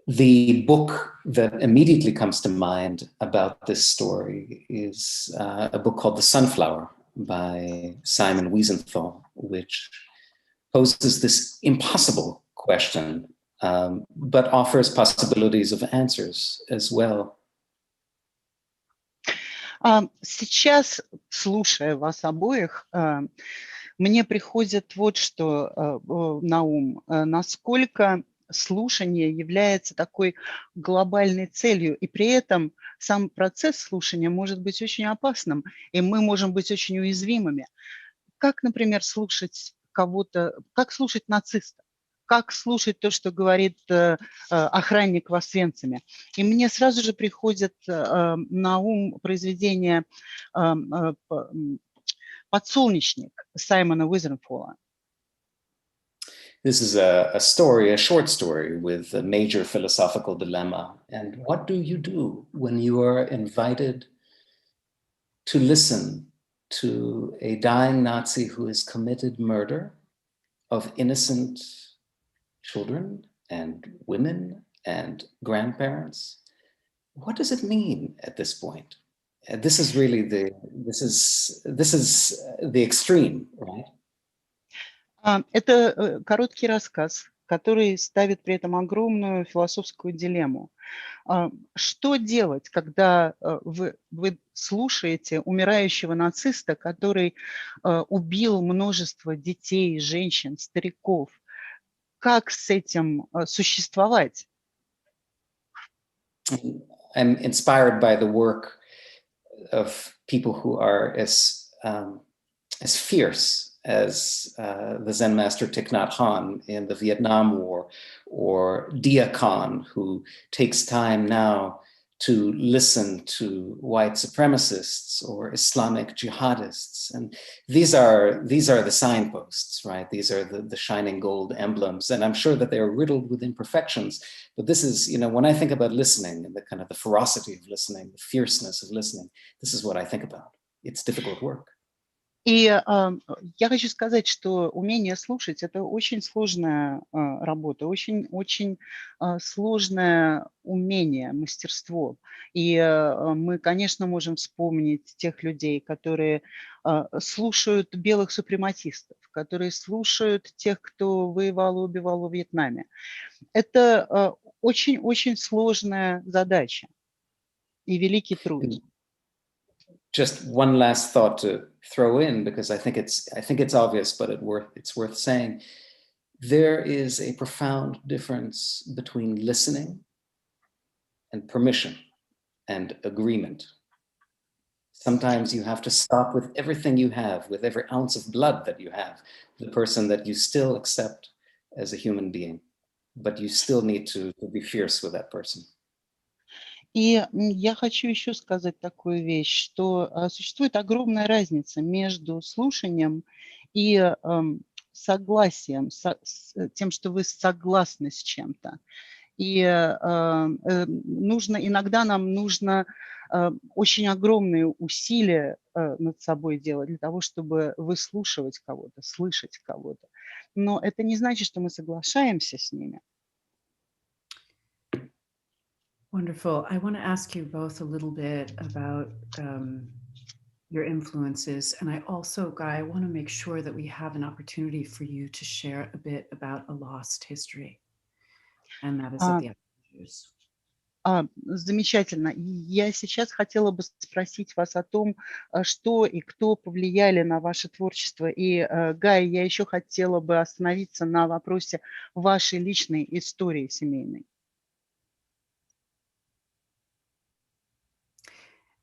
The book that immediately comes to mind about this story is a book called The Sunflower by Simon Wiesenthal, which poses this impossible question, but offers possibilities of answers as well. Сейчас, слушая вас обоих, мне приходит вот что на ум. Насколько слушание является такой глобальной целью, и при этом сам процесс слушания может быть очень опасным, и мы можем быть очень уязвимыми. Как, например, слушать кого-то, как слушать нациста? Как слушать то, что говорит охранник в Освенциме? И мне сразу же приходит на ум произведение «Подсолнечник» Саймона Уизенфола. This is a short story with a major philosophical dilemma. And what do you do when you are invited to listen to a dying Nazi who has committed murder of innocent children and women and grandparents? What does it mean at this point? This is really the extreme, right? Это короткий рассказ, который ставит при этом огромную философскую дилемму. Что делать, когда вы слушаете умирающего нациста, который убил множество детей, женщин, стариков? Как с этим существовать? I'm inspired by the work of people who are as fierce as the Zen master Thich Nhat Hanh in the Vietnam War, or Dia Khan, who takes time now to listen to white supremacists or Islamic jihadists. And these are the signposts, right? These are the shining gold emblems. And I'm sure that they are riddled with imperfections, but this is, when I think about listening and the kind of the ferocity of listening, the fierceness of listening, this is what I think about. It's difficult work. И я хочу сказать, что умение слушать – это очень сложная работа, очень сложное умение, мастерство. И мы, конечно, можем вспомнить тех людей, которые слушают белых супрематистов, которые слушают тех, кто воевал и убивал во Вьетнаме. Это очень-очень сложная задача и великий труд. Just one last thought to throw in, because I think it's obvious, but it's worth saying. There is a profound difference between listening and permission and agreement. Sometimes you have to stop with everything you have, with every ounce of blood that you have, the person that you still accept as a human being, but you still need to be fierce with that person. И я хочу еще сказать такую вещь, что существует огромная разница между слушанием и согласием, тем, что вы согласны с чем-то. И иногда нам нужно очень огромные усилия над собой делать для того, чтобы выслушивать кого-то, слышать кого-то. Но это не значит, что мы соглашаемся с ними. Wonderful. I want to ask you both a little bit about your influences. And I also, Guy, I want to make sure that we have an opportunity for you to share a bit about a lost history. and that is of the Jews. Замечательно. Я сейчас хотела бы спросить вас о том, что и кто повлияли на ваше творчество. И, Гай, я еще хотела бы остановиться на вопросе вашей личной истории семейной.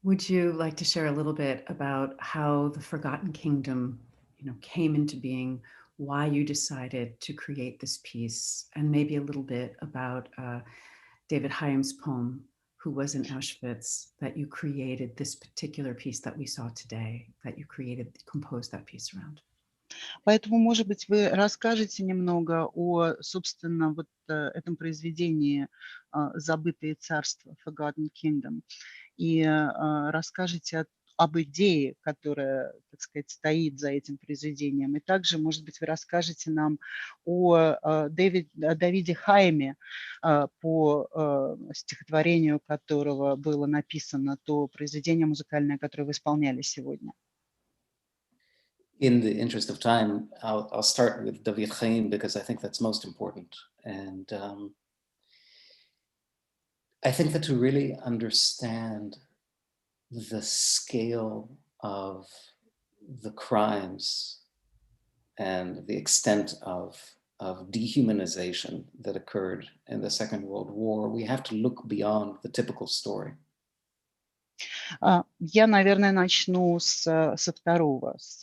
Would you like to share a little bit about how the Forgotten Kingdom, came into being, why you decided to create this piece, and maybe a little bit about David Haim's poem, who was in Auschwitz, that you created this particular piece that we saw today, that you composed that piece around? Поэтому, может быть, вы расскажете немного о, собственно, вот этом произведении «Забытые царства», Forgotten Kingdom, и расскажете об идее, которая, так сказать, стоит за этим произведением. И также, может быть, вы расскажете нам о Давиде Хайме, по стихотворению которого было написано то произведение музыкальное, которое вы исполняли сегодня. In the interest of time, I'll start with David Haim because I think that's most important. And I think that to really understand the scale of the crimes and the extent of dehumanization that occurred in the Second World War, we have to look beyond the typical story. Я, наверное, начну со второго, с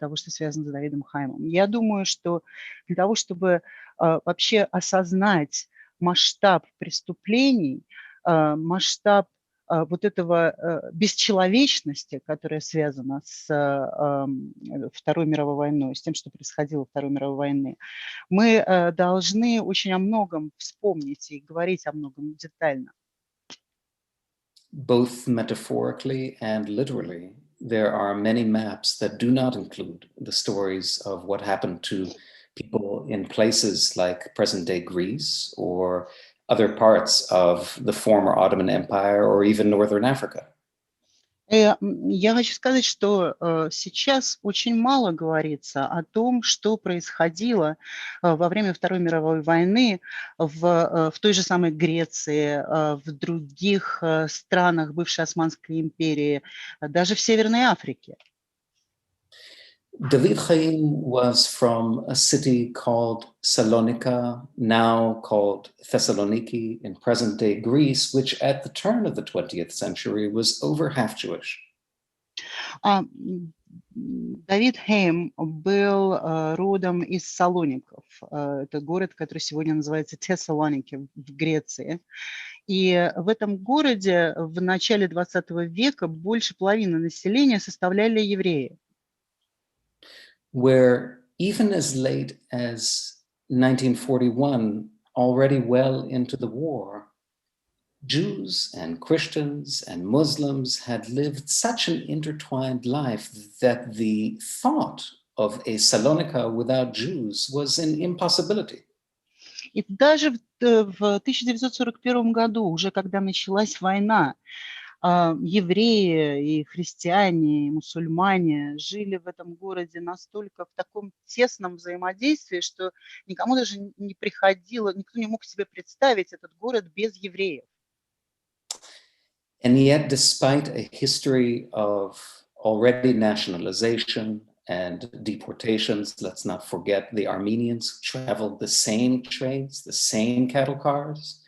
того, что связано с Давидом Хаймом. Я думаю, что для того, чтобы вообще осознать масштаб преступлений, масштаб вот этого бесчеловечности, которая связана с Второй мировой войной, с тем, что происходило во Второй мировой войне, мы должны очень о многом вспомнить и говорить о многом детально. Both metaphorically and literally, there are many maps that do not include the stories of what happened to people in places like present-day Greece or other parts of the former Ottoman Empire or even Northern Africa. Я хочу сказать, что сейчас очень мало говорится о том, что происходило во время Второй мировой войны в той же самой Греции, в других странах бывшей Османской империи, даже в Северной Африке. David Haim was from a city called Salonika, now called Thessaloniki in present-day Greece, which at the turn of the 20th century was over half Jewish. Давид Хейм был родом из Салоников. Это город, который сегодня называется Тессалоники в Греции. И в этом городе в начале 20 века больше половины населения составляли евреи. Where even as late as 1941, already well into the war, Jews and Christians and Muslims had lived such an intertwined life that the thought of a Salonika without Jews was an impossibility. И даже в 1941 году, уже когда началась война, евреи и христиане, и мусульмане жили в этом городе настолько в таком тесном взаимодействии, что никому даже не приходило, никто не мог себе представить этот город без евреев. And yet, despite a history of already nationalization and deportations, let's not forget the Armenians traveled the same trains, the same cattle cars,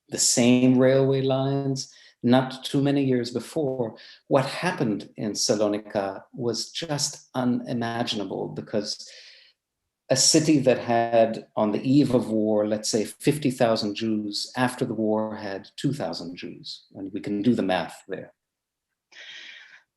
the same railway lines. Not too many years before, what happened in Salonika was just unimaginable because a city that had, on the eve of war, let's say 50,000 Jews, after the war had 2,000 Jews. And we can do the math there.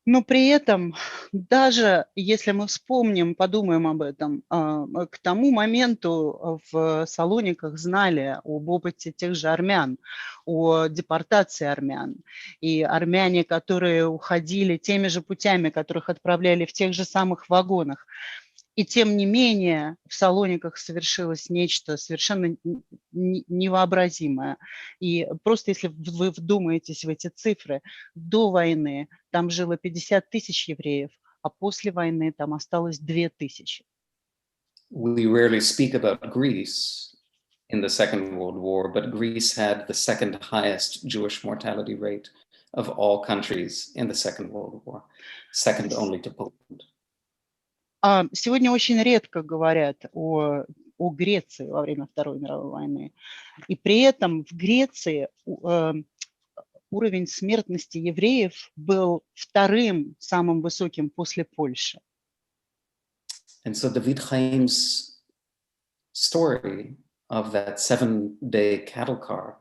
Но при этом, даже если мы вспомним, подумаем об этом, к тому моменту в Салониках знали об опыте тех же армян, о депортации армян. И армяне, которые уходили теми же путями, которых отправляли в тех же самых вагонах. И тем не менее в Салониках совершилось нечто совершенно невообразимое. И просто если вы вдумаетесь в эти цифры, до войны там жило 50 тысяч евреев, а после войны там осталось 2000. We rarely speak about Greece, in the Second World War, but Greece had the second highest Jewish mortality rate of all countries in the Second World War, second only to Poland. Сегодня очень редко говорят о Греции во время Второй мировой войны. И при этом в Греции уровень смертности евреев был вторым самым высоким после Польши. And so David Chaim's story of that 7-day cattle car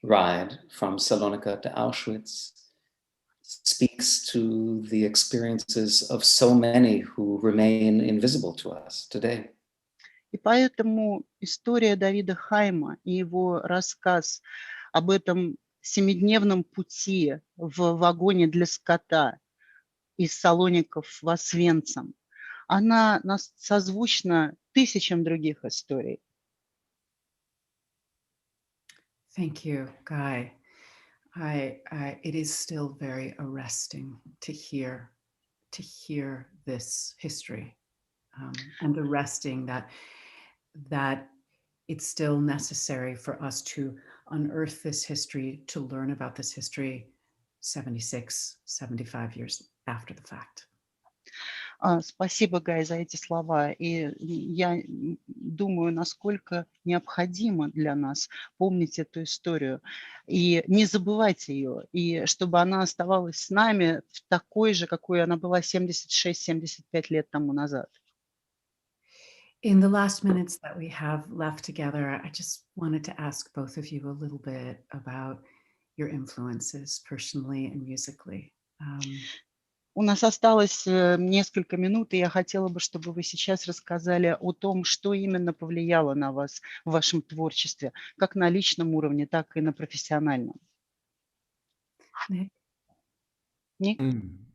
ride from Salonika to Auschwitz speaks to the experiences of so many who remain invisible to us today. И поэтому история Давида Хайма и его рассказ об этом 7-дневном пути в вагоне для скота из Салоников в Освенцим, она созвучна тысячам других историй. Thank you, Guy. It is still very arresting to hear this history, and arresting that it's still necessary for us to unearth this history, to learn about this history 76, 75 years after the fact. Спасибо, Гай, за эти слова. И я думаю, насколько необходимо для нас помнить эту историю и не забывать ее, и чтобы она оставалась с нами в такой же, какой она была 76-75 лет тому назад. In the last minutes that we have left together, I just wanted to ask both of you a little bit about your influences personally and musically. У нас осталось несколько минут, и я хотела бы, чтобы вы сейчас рассказали о том, что именно повлияло на вас в вашем творчестве, как на личном уровне, так и на профессиональном. Nick? Nick?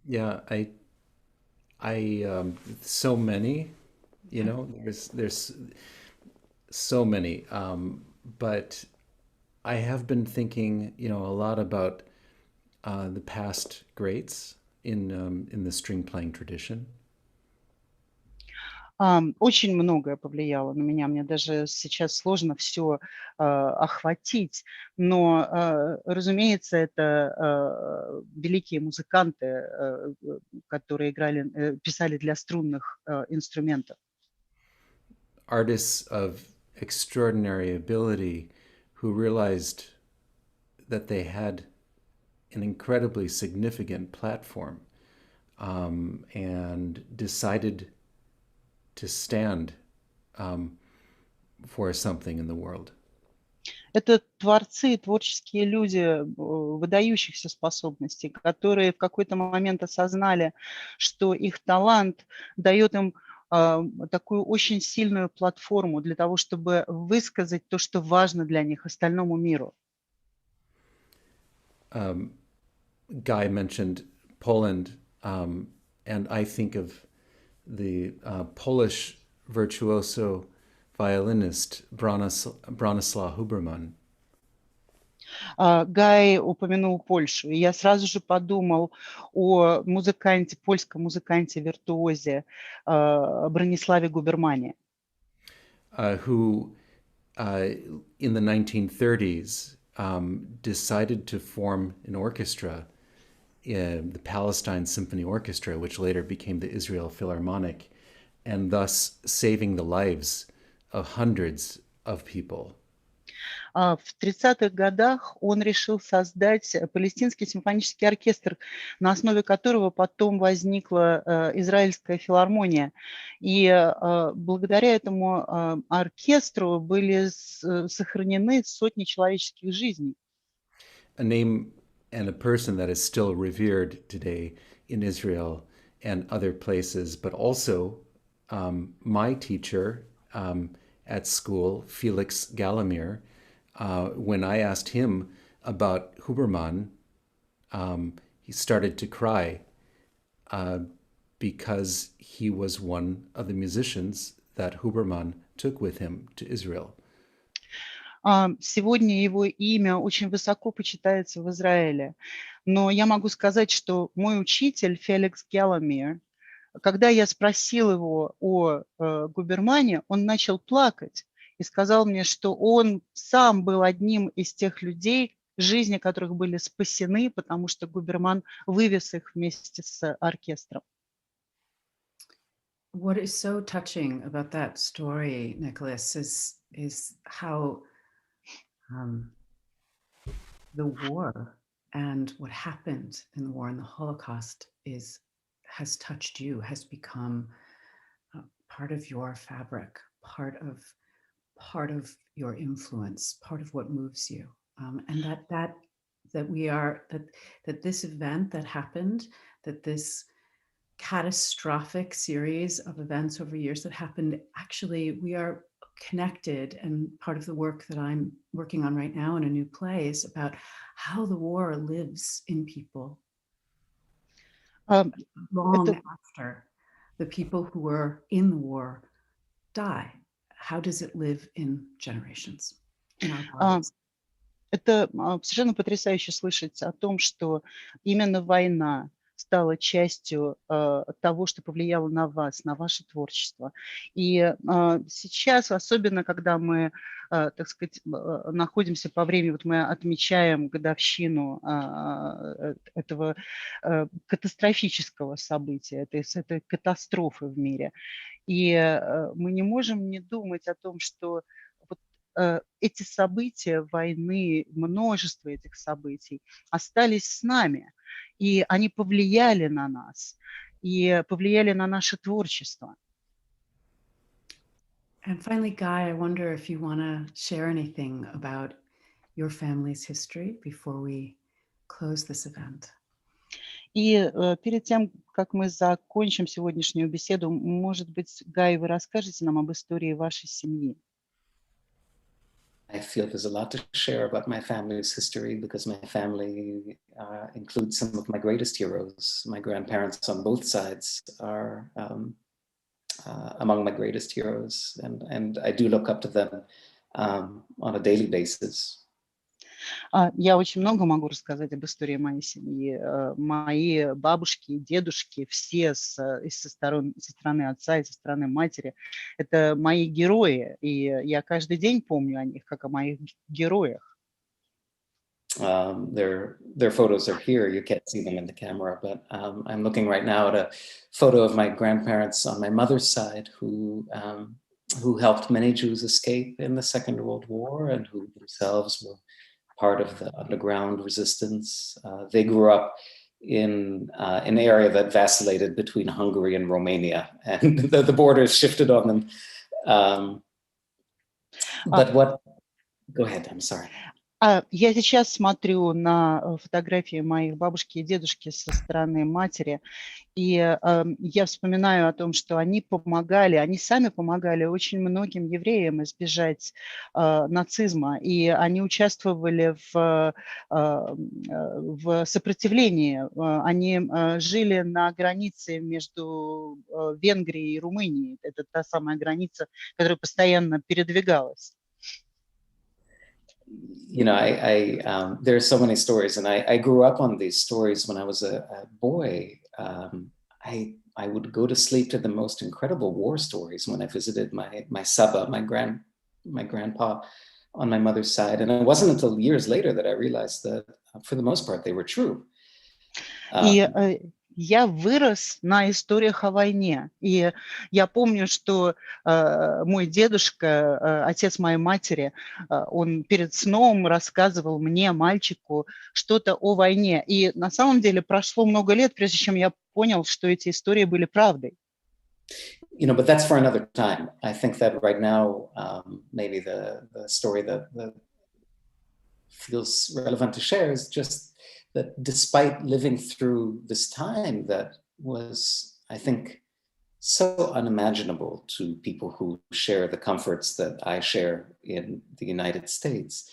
Yeah, I so many, you know, there's so many, but I have been thinking, you know, a lot about the past greats in the string playing tradition. Очень многое повлияло на меня. Мне даже сейчас сложно все охватить, но, разумеется, это великие музыканты, которые писали для струнных инструментов. Artists of extraordinary ability who realized that they had an incredibly significant platform, and decided to stand for something in the world. Это творцы, творческие люди выдающихся способностей, которые в какой-то момент осознали, что их талант дает им такую очень сильную платформу для того, чтобы высказать то, что важно для них остальному миру. Guy mentioned Poland, and I think of the Polish virtuoso violinist Bronislaw Huberman. Гай упомянул Польшу, и я сразу же подумал о польском музыканте-виртуозе Брониславе Губермане, who in the 1930s decided to form an orchestra, the Palestine Symphony Orchestra, which later became the Israel Philharmonic, and thus saving the lives of hundreds of people. В 30-х годах он решил создать палестинский симфонический оркестр, на основе которого потом возникла Израильская филармония. И благодаря этому оркестру были сохранены сотни человеческих жизней. A name and a person that is still revered today in Israel and other places, but also my teacher at school, Felix Galamir, when I asked him about Huberman, he started to cry because he was one of the musicians that Huberman took with him to Israel. Сегодня его имя очень высоко почитается в Израиле, но я могу сказать, что мой учитель Феликс Геламир, когда я спросил его о Губермане, он начал плакать и сказал мне, что он сам был одним из тех людей, жизни которых были спасены, потому что Губерман вывез их вместе с оркестром. What is so touching about that story, Nicholas, is how the war and what happened in the war and the Holocaust has touched you, has become part of your fabric, part of your influence, part of what moves you, and that this event that happened, that this catastrophic series of events over years that happened, actually we are connected, and part of the work that I'm working on right now in a new play is about how the war lives in people long after the people who were in the war die. How does it live in generations, in our bodies? Это совершенно потрясающе слышать о том, что именно война стала частью того, что повлияло на вас, на ваше творчество. И сейчас, особенно когда мы, так сказать, находимся по времени, вот мы отмечаем годовщину этого катастрофического события, этой катастрофы в мире, и мы не можем не думать о том, что эти события войны, множество этих событий остались с нами, и они повлияли на нас, и повлияли на наше творчество. And finally, Guy, I wonder if you want to share anything about your family's history before we close this event. И перед тем, как мы закончим сегодняшнюю беседу, может быть, Гай, вы расскажете нам об истории вашей семьи? I feel there's a lot to share about my family's history because my family includes some of my greatest heroes. My grandparents on both sides are among my greatest heroes, and I do look up to them on a daily basis. Я очень много могу рассказать об истории моей семьи. Мои бабушки и дедушки, все со стороны отца и со стороны матери, это мои герои, и я каждый день помню о них, как о моих героях. Their photos are here. You can't see them in the camera, but I'm looking right now at a photo of my grandparents on my mother's side who helped many Jews escape in the Second World War and who themselves were part of the underground resistance. They grew up in an area that vacillated between Hungary and Romania, and the borders shifted on them. Go ahead, I'm sorry. Я сейчас смотрю на фотографии моих бабушки и дедушки со стороны матери, и я вспоминаю о том, что они сами помогали очень многим евреям избежать нацизма, и они участвовали в сопротивлении. Они жили на границе между Венгрией и Румынией. Это та самая граница, которая постоянно передвигалась. You know, there are so many stories, and I grew up on these stories when I was a boy. I would go to sleep to the most incredible war stories when I visited my Saba, my grandpa on my mother's side, and it wasn't until years later that I realized that, for the most part, they were true. Я вырос на историях о войне, и я помню, что мой дедушка, отец моей матери, он перед сном рассказывал мне, мальчику, что-то о войне, и на самом деле прошло много лет, прежде чем я понял, что эти истории были правдой. You know, but that's for another time. I think that right now, maybe the story that feels relevant to share is just that despite living through this time that was, I think, so unimaginable to people who share the comforts that I share in the United States,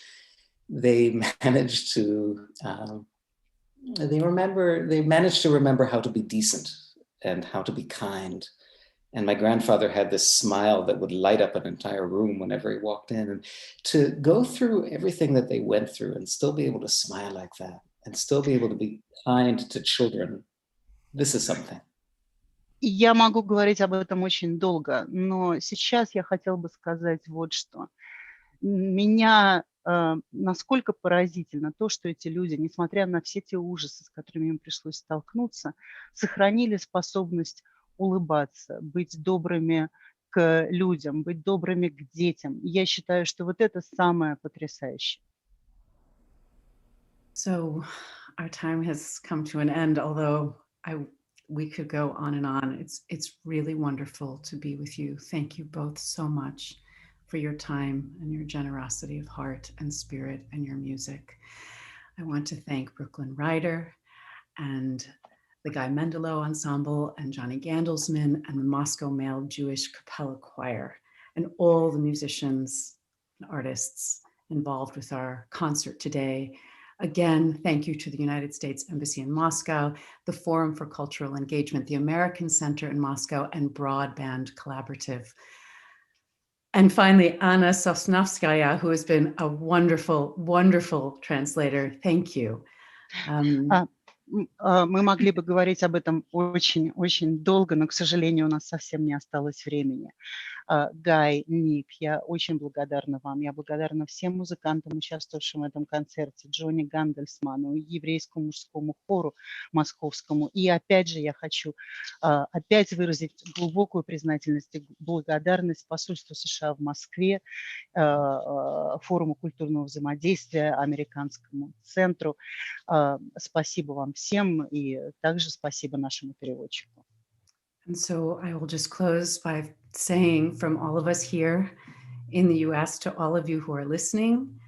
they managed to remember how to be decent and how to be kind. And my grandfather had this smile that would light up an entire room whenever he walked in. And to go through everything that they went through and still be able to smile like that, and still be able to be kind to children, this is something. Я могу говорить об этом очень долго, но сейчас я хотела бы сказать вот что. Меня насколько поразительно то, что эти люди, несмотря на все те ужасы, с которыми им пришлось столкнуться, сохранили способность улыбаться, быть добрыми к людям, быть добрыми к детям. И я считаю, что вот это самое потрясающее. So our time has come to an end, although we could go on and on. It's really wonderful to be with you. Thank you both so much for your time and your generosity of heart and spirit and your music. I want to thank Brooklyn Ryder and the Guy Mendelow Ensemble and Johnny Gandelsman and the Moscow Male Jewish Capella Choir and all the musicians and artists involved with our concert today. Again, thank you to the United States Embassy in Moscow, the Forum for Cultural Engagement, the American Center in Moscow, and Broadband Collaborative. And finally, Anna Sosnovskaya, who has been a wonderful, wonderful translator. Thank you. Мы могли бы говорить об этом очень-очень долго, но, к сожалению, у нас совсем не осталось времени. Гай, Ник, я очень благодарна вам. Я благодарна всем музыкантам, участвовавшим в этом концерте, Джонни Гандельсману, еврейскому мужскому хору московскому. И опять же я хочу опять выразить глубокую признательность и благодарность посольству США в Москве, форуму культурного взаимодействия, американскому центру. Спасибо вам всем и также спасибо нашему переводчику. And so I will just close by saying from all of us here in the US to all of you who are listening,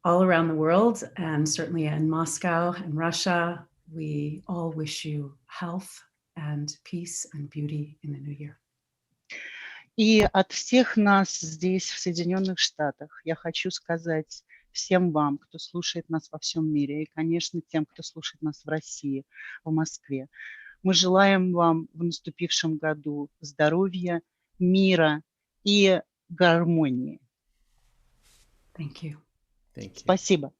all around the world, and certainly in Moscow and Russia, we all wish you health and peace and beauty in the new year. И от всех нас здесь, в Соединенных Штатах, я хочу сказать всем вам, кто слушает нас во всем мире, и, конечно, тем, кто слушает нас в России, в Москве, мы желаем вам в наступившем году здоровья, мира и гармонии. Thank you. Thank you. Спасибо.